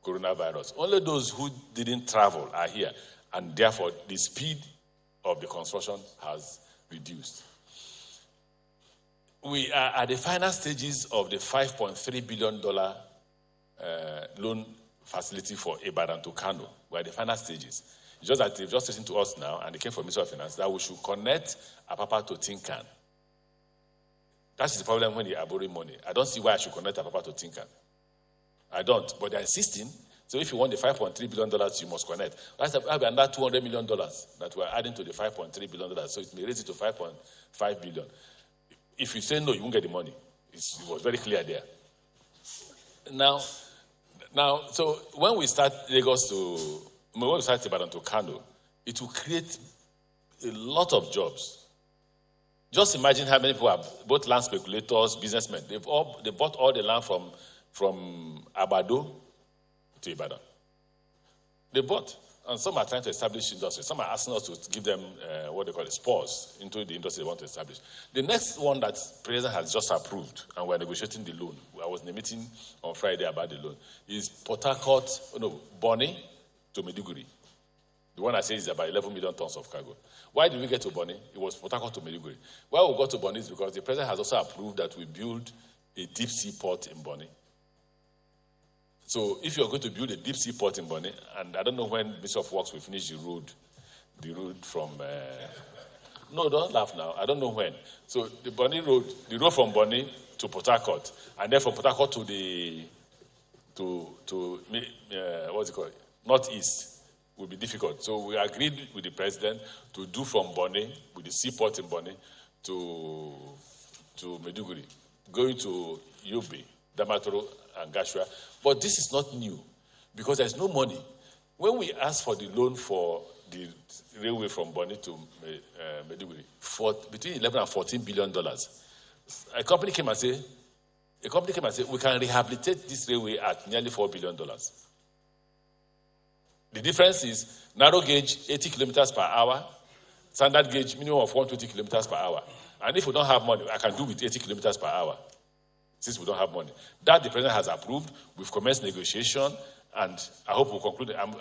coronavirus. Only those who didn't travel are here. And therefore, the speed of the construction has reduced. We are at the final stages of the $5.3 billion loan facility for Ibadan to Kano. We are at the final stages. It's just that they've just listened to us now, and they came from Ministry of Finance, that we should connect Apapa to Tinkan. That's the problem when they are borrowing money. I don't see why I should connect Apapa to Tinkan. I don't, but they're insisting. So if you want the $5.3 billion, you must connect. That's another $200 million that we're adding to the $5.3 billion. So it may raise it to $5.5 billion. If you say no, you won't get the money. It was very clear there. Now, so when we start when we start Ibadan to Kano, it will create a lot of jobs. Just imagine how many people are both land speculators, businessmen. They bought all the land from Abado to Ibadan. They bought, and some are trying to establish industry. Some are asking us to give them what they call spurs into the industry they want to establish. The next one that President has just approved, and we're negotiating the loan, I was in a meeting on Friday about the loan, is Bonny to Maiduguri. The one I say is about 11 million tons of cargo. Why did we get to Bonny? It was Port Harcourt to Maiduguri. Why we got to Bonny is because the President has also approved that we build a deep sea port in Bonny. So if you're going to build a deep sea port in Bonny, and I don't know when Ministry of Works will finish the road from... no, don't laugh now. I don't know when. So the Bonny road, the road from Bonny to Port Harcourt, and then from Port Harcourt to what's it called? Northeast will be difficult. So we agreed with the President to do from Bonny, with the seaport in Bonny, to Maiduguri, going to Yobe, Damaturu, and Gashua. But this is not new, because there's no money. When we asked for the loan for the railway from Bonny to Maiduguri, for between 11 and $14 billion, a company came and said, we can rehabilitate this railway at nearly $4 billion. The difference is narrow gauge, 80 kilometers per hour, standard gauge, minimum of 120 kilometers per hour. And if we don't have money, I can do with 80 kilometers per hour, since we don't have money. That the President has approved. We've commenced negotiation, and I hope we'll conclude. I'm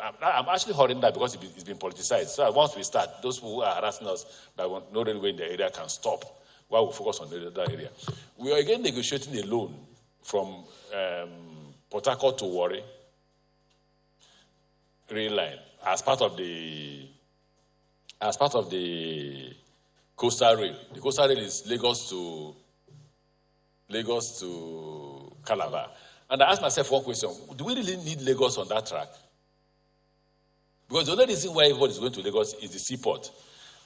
actually hurrying that because it's been politicized. So once we start, those people who are harassing us that want no railway in the area can stop while we focus on the other area. We are again negotiating a loan from Port Harcourt to Warri rail line as part of the coastal rail. The coastal rail is Lagos to Calabar. And I asked myself one question: do we really need Lagos on that track? Because the only reason why everybody is going to Lagos is the seaport.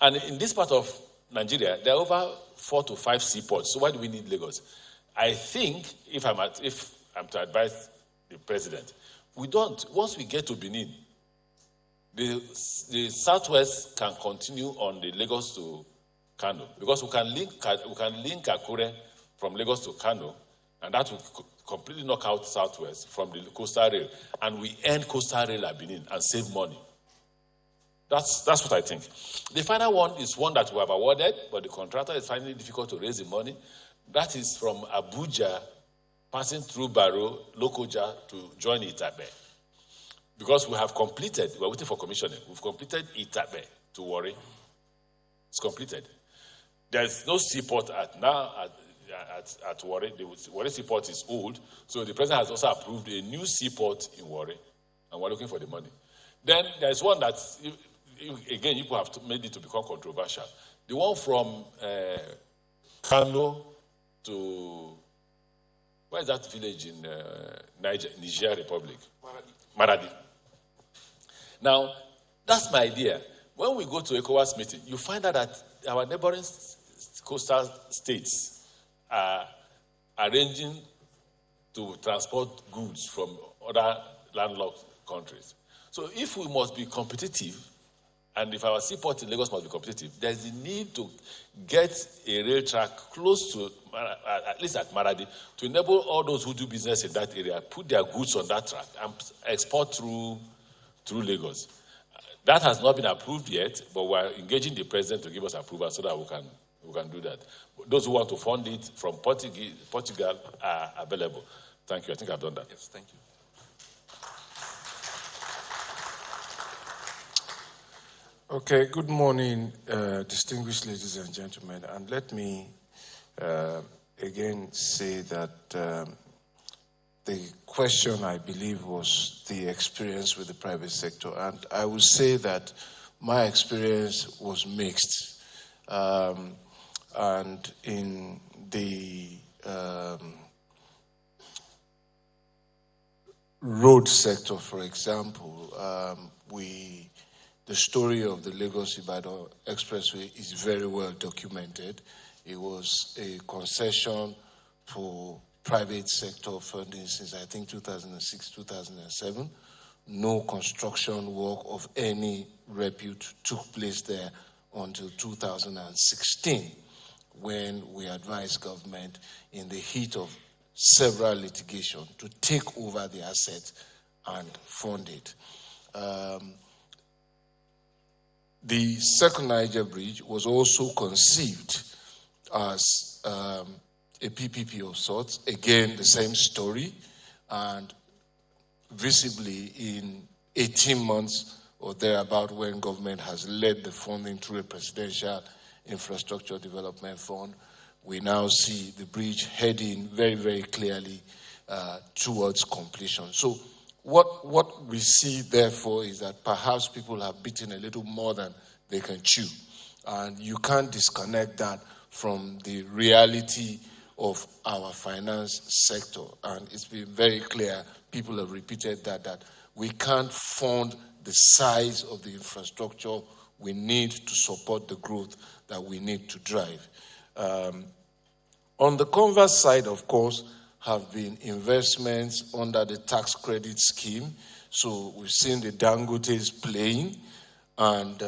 And in this part of Nigeria, there are over 4 to 5 seaports. So why do we need Lagos? I think, if I'm to advise the President, we don't. Once we get to Benin, the southwest can continue on the Lagos to Kano, because we can link Akure from Lagos to Kano, and that will completely knock out southwest from the coastal rail, and we end coastal rail at Benin and save money. That's what I think. The final one is one that we have awarded, but the contractor is finding it difficult to raise the money. That is from Abuja, passing through Baro, Lokoja to join Itabe. Because we're waiting for commissioning. We've completed Itabe to Warri. It's completed. There's no seaport at Warri. The Warri seaport is old, so the President has also approved a new seaport in Warri, and we're looking for the money. Then there's one that, again, you have made it to become controversial. The one from Kano to, where is that village in Niger Republic? Maradi. Now, that's my idea. When we go to ECOWAS meeting, you find out that our neighboring coastal states are arranging to transport goods from other landlocked countries. So if we must be competitive, And if our seaport in Lagos must be competitive, there's a need to get a rail track close to, at least at Maradi, to enable all those who do business in that area, put their goods on that track and export through Lagos. That has not been approved yet, but we're engaging the president to give us approval so that we can do that. Those who want to fund it from Portugal are available. Thank you. I think I've done that. Yes, thank you. Okay, good morning, distinguished ladies and gentlemen. And let me again say that the question, I believe, was the experience with the private sector. And I would say that my experience was mixed. And in the road sector, for example, the story of the Lagos-Ibadan Expressway is very well documented. It was a concession for private sector funding since, I think, 2006, 2007. No construction work of any repute took place there until 2016, when we advised government in the heat of several litigation to take over the asset and fund it. The second Niger Bridge was also conceived as a PPP of sorts. Again, the same story. And visibly in 18 months or thereabout, when government has led the funding through a presidential infrastructure development fund, we now see the bridge heading very, very clearly towards completion. So what we see, therefore, is that perhaps people have bitten a little more than they can chew. And you can't disconnect that from the reality of our finance sector. And it's been very clear, people have repeated that we can't fund the size of the infrastructure we need to support the growth that we need to drive. On the converse side, of course, have been investments under the tax credit scheme. So we've seen the Dangotes playing, and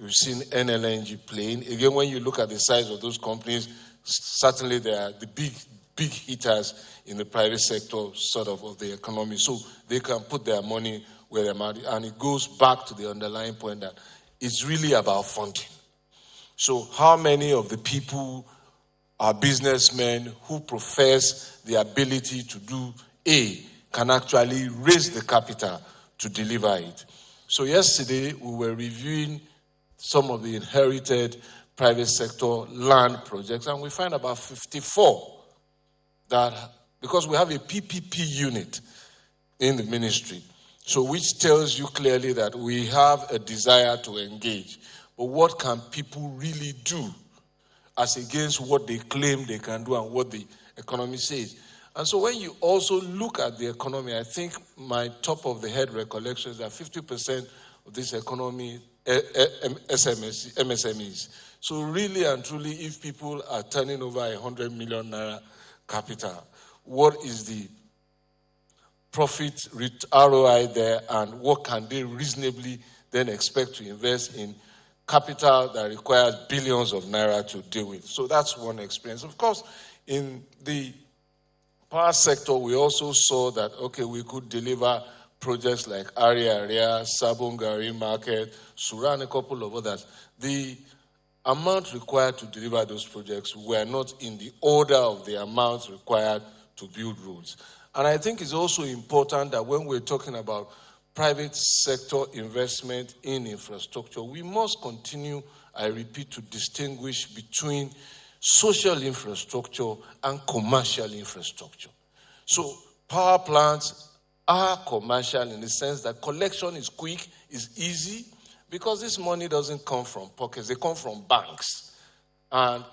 we've seen NLNG playing. Again, when you look at the size of those companies, certainly they are the big hitters in the private sector sort of the economy. So they can put their money where their money, and it goes back to the underlying point that it's really about funding. So how many of the people are businessmen who profess the ability to do A, can actually raise the capital to deliver it? So yesterday we were reviewing some of the inherited private sector land projects, and we find about 54 that, because we have a PPP unit in the ministry, so which tells you clearly that we have a desire to engage. But what can people really do as against what they claim they can do and what the economy says? And so when you also look at the economy, I think my top of the head recollection is that 50% of this economy MSMEs. So really and truly, if people are turning over 100 million naira capital, what is the profit ROI there, and what can they reasonably then expect to invest in capital that requires billions of naira to deal with? So that's one experience. Of course, in the power sector, we also saw that, okay, we could deliver projects like Aria, Sabongari Market, Sura, and a couple of others. The amount required to deliver those projects were not in the order of the amounts required to build roads. And I think it's also important that when we're talking about private sector investment in infrastructure, we must continue, I repeat, to distinguish between social infrastructure and commercial infrastructure. So power plants are commercial in the sense that collection is quick, is easy, because this money doesn't come from pockets, they come from banks. And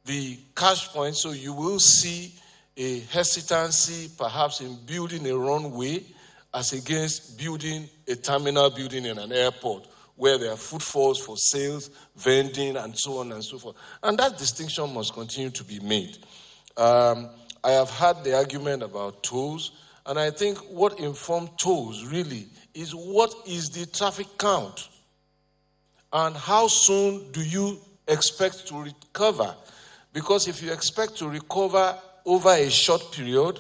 the cash point, so you will see a hesitancy perhaps in building a runway as against building a terminal building in an airport where there are footfalls for sales, vending, and so on and so forth. And that distinction must continue to be made. I have had the argument about tolls, and I think what informed tolls really is what is the traffic count. And how soon do you expect to recover? Because if you expect to recover over a short period,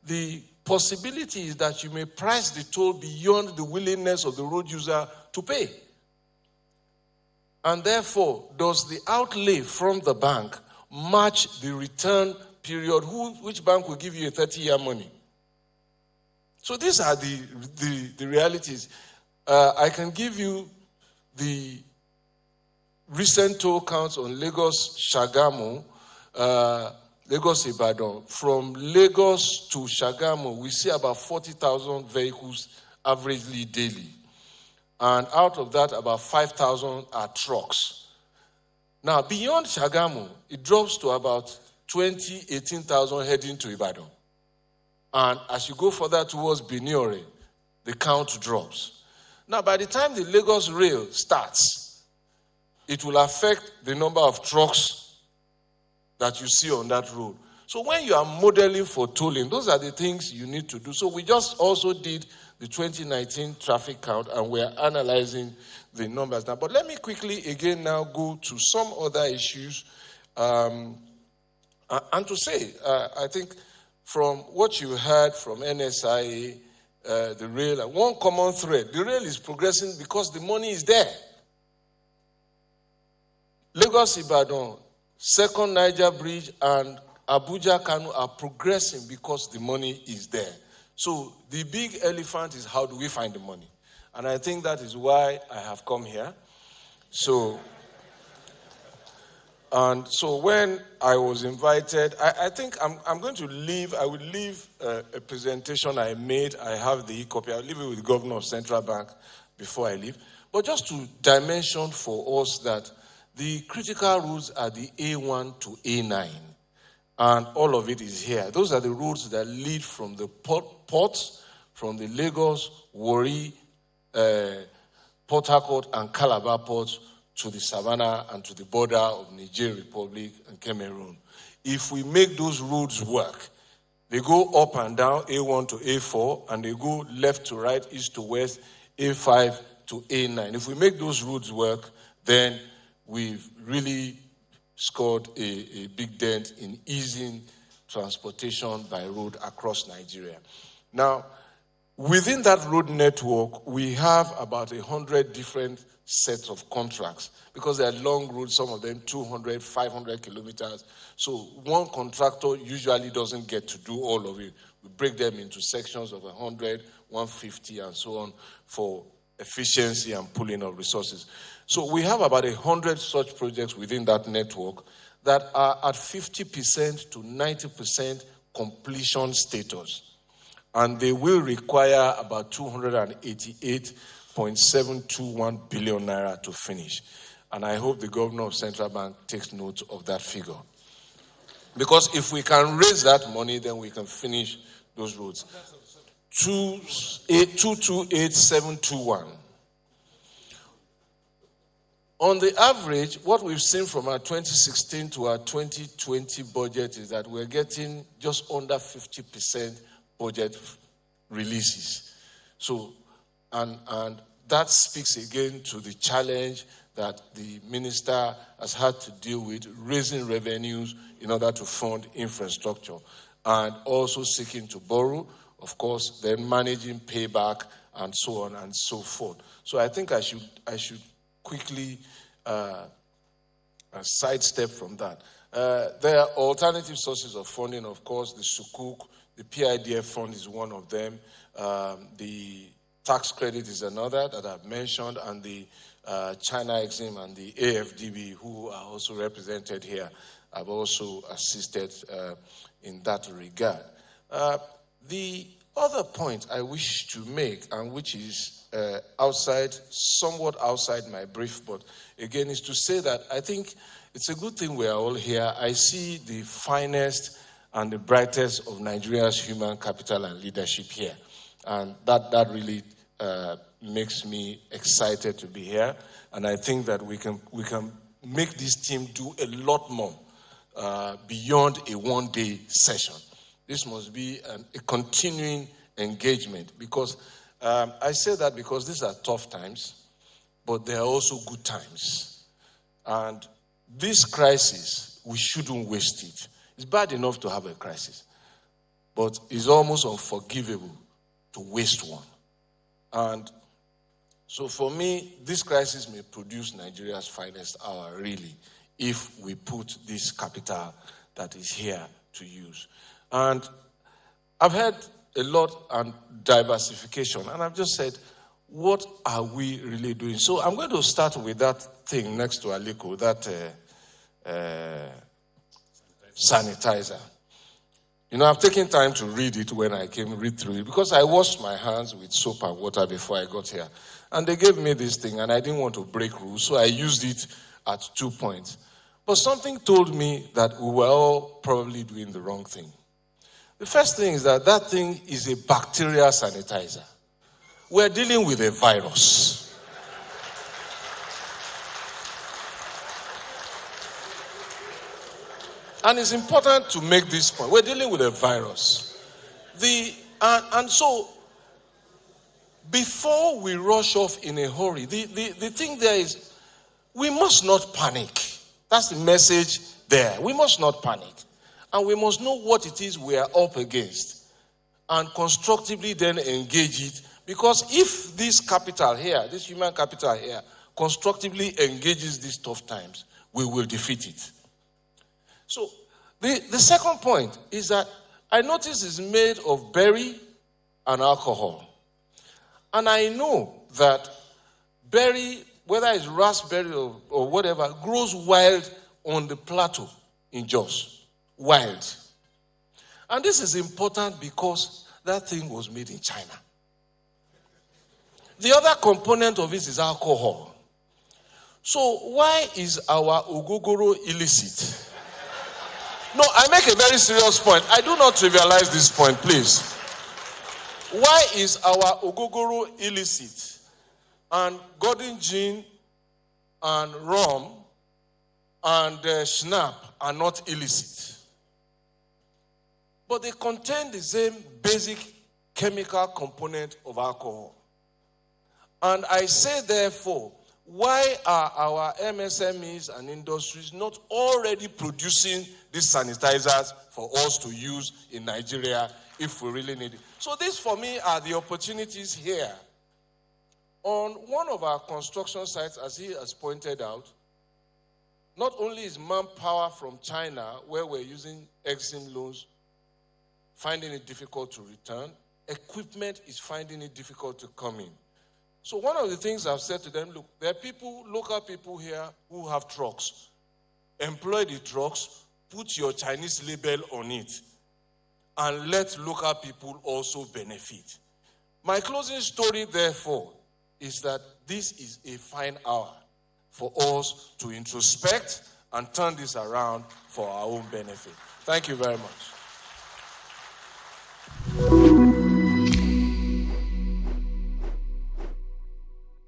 the possibility is that you may price the toll beyond the willingness of the road user to pay. And therefore, does the outlay from the bank match the return period? Which bank will give you a 30-year money? So these are the realities. I can give you the recent toll counts on Lagos-Shagamu, Lagos-Ibadan. From Lagos to Shagamu, we see about 40,000 vehicles averagely daily. And out of that, about 5,000 are trucks. Now, beyond Shagamu, it drops to about 18,000 heading to Ibadan. And as you go further towards Biniore, the count drops. Now, by the time the Lagos rail starts, it will affect the number of trucks that you see on that road. So when you are modeling for tolling, those are the things you need to do. So we just also did the 2019 traffic count, and we are analyzing the numbers now. But let me quickly again now go to some other issues. And to say, I think from what you heard from NSIA, the rail, and one common thread, the rail is progressing because the money is there. Lagos-Ibadan, Second Niger Bridge, and Abuja-Kano are progressing because the money is there. So the big elephant is, how do we find the money? And I think that is why I have come here. So when I was invited, I think I'm going to leave. I will leave a presentation I made. I have the copy. I'll leave it with the governor of Central Bank before I leave. But just to dimension for us that the critical routes are the A1 to A9. And all of it is here. Those are the routes that lead from the ports, from the Lagos, Warri, Port Harcourt, and Calabar ports to the Savannah and to the border of Niger Republic and Cameroon. If we make those roads work, they go up and down, A1 to A4, and they go left to right, east to west, A5 to A9. If we make those roads work, then we've really scored a big dent in easing transportation by road across Nigeria. Now, within that road network, we have about 100 different sets of contracts because they are long roads, some of them 200, 500 kilometers. So one contractor usually doesn't get to do all of it. We break them into sections of 100, 150, and so on for efficiency and pooling of resources. So we have about 100 such projects within that network that are at 50% to 90% completion status. And they will require about 288.721 billion naira to finish. And I hope the governor of Central Bank takes note of that figure. Because if we can raise that money, then we can finish those roads. 228,721. On the average, what we've seen from our 2016 to our 2020 budget is that we're getting just under 50% budget releases. So, and that speaks again to the challenge that the minister has had to deal with, raising revenues in order to fund infrastructure, and also seeking to borrow, of course, then managing payback, and so on and so forth. So I think I should quickly sidestep from that. There are alternative sources of funding, of course. The Sukuk, the PIDF fund is one of them. The tax credit is another that I've mentioned, and the China Exim and the AFDB, who are also represented here, have also assisted in that regard. The other point I wish to make, and which is somewhat outside my brief, but again, is to say that I think it's a good thing we are all here. I see the finest and the brightest of Nigeria's human capital and leadership here. And that really makes me excited to be here. And I think that we can make this team do a lot more beyond a one-day session. This must be a continuing engagement, because I say that because these are tough times. but there are also good times. And this crisis, we shouldn't waste it. It's bad enough to have a crisis, but it's almost unforgivable to waste one. And so for me, this crisis may produce Nigeria's finest hour, really, if we put this capital that is here to use. And I've heard a lot on diversification, and I've just said, what are we really doing? So I'm going to start with that thing next to Aliko, that sanitizer. You know, I've taken time to read it when I came read through it, because I washed my hands with soap and water before I got here. And they gave me this thing, and I didn't want to break rules, so I used it at 2 points. But something told me that we were all probably doing the wrong thing. The first thing is that that thing is a bacterial sanitizer. We're dealing with a virus. And it's important to make this point. We're dealing with a virus. And so, before we rush off in a hurry, the thing there is, we must not panic. That's the message there. We must not panic. And we must know what it is we are up against and constructively then engage it. Because if this capital here, this human capital here, constructively engages these tough times, we will defeat it. So the second point is that I notice it's made of berry and alcohol. And I know that berry, whether it's raspberry or whatever, grows wild on the plateau in Jos. Wild. And this is important because that thing was made in China. The other component of it is alcohol. So why is our ogogoro illicit? No, I make a very serious point. I do not trivialize this point, please. Why is our ogogoro illicit and golden gin and rum and schnapp are not illicit? But they contain the same basic chemical component of alcohol. And I say, therefore, why are our MSMEs and industries not already producing these sanitizers for us to use in Nigeria if we really need it? So these, for me, are the opportunities here. On one of our construction sites, as he has pointed out, not only is manpower from China, where we're using Exim loans, finding it difficult to return, equipment is finding it difficult to come in. So one of the things I've said to them, look, there are people, local people here who have trucks. Employ the trucks, put your Chinese label on it, and let local people also benefit. My closing story, therefore, is that this is a fine hour for us to introspect and turn this around for our own benefit. Thank you very much.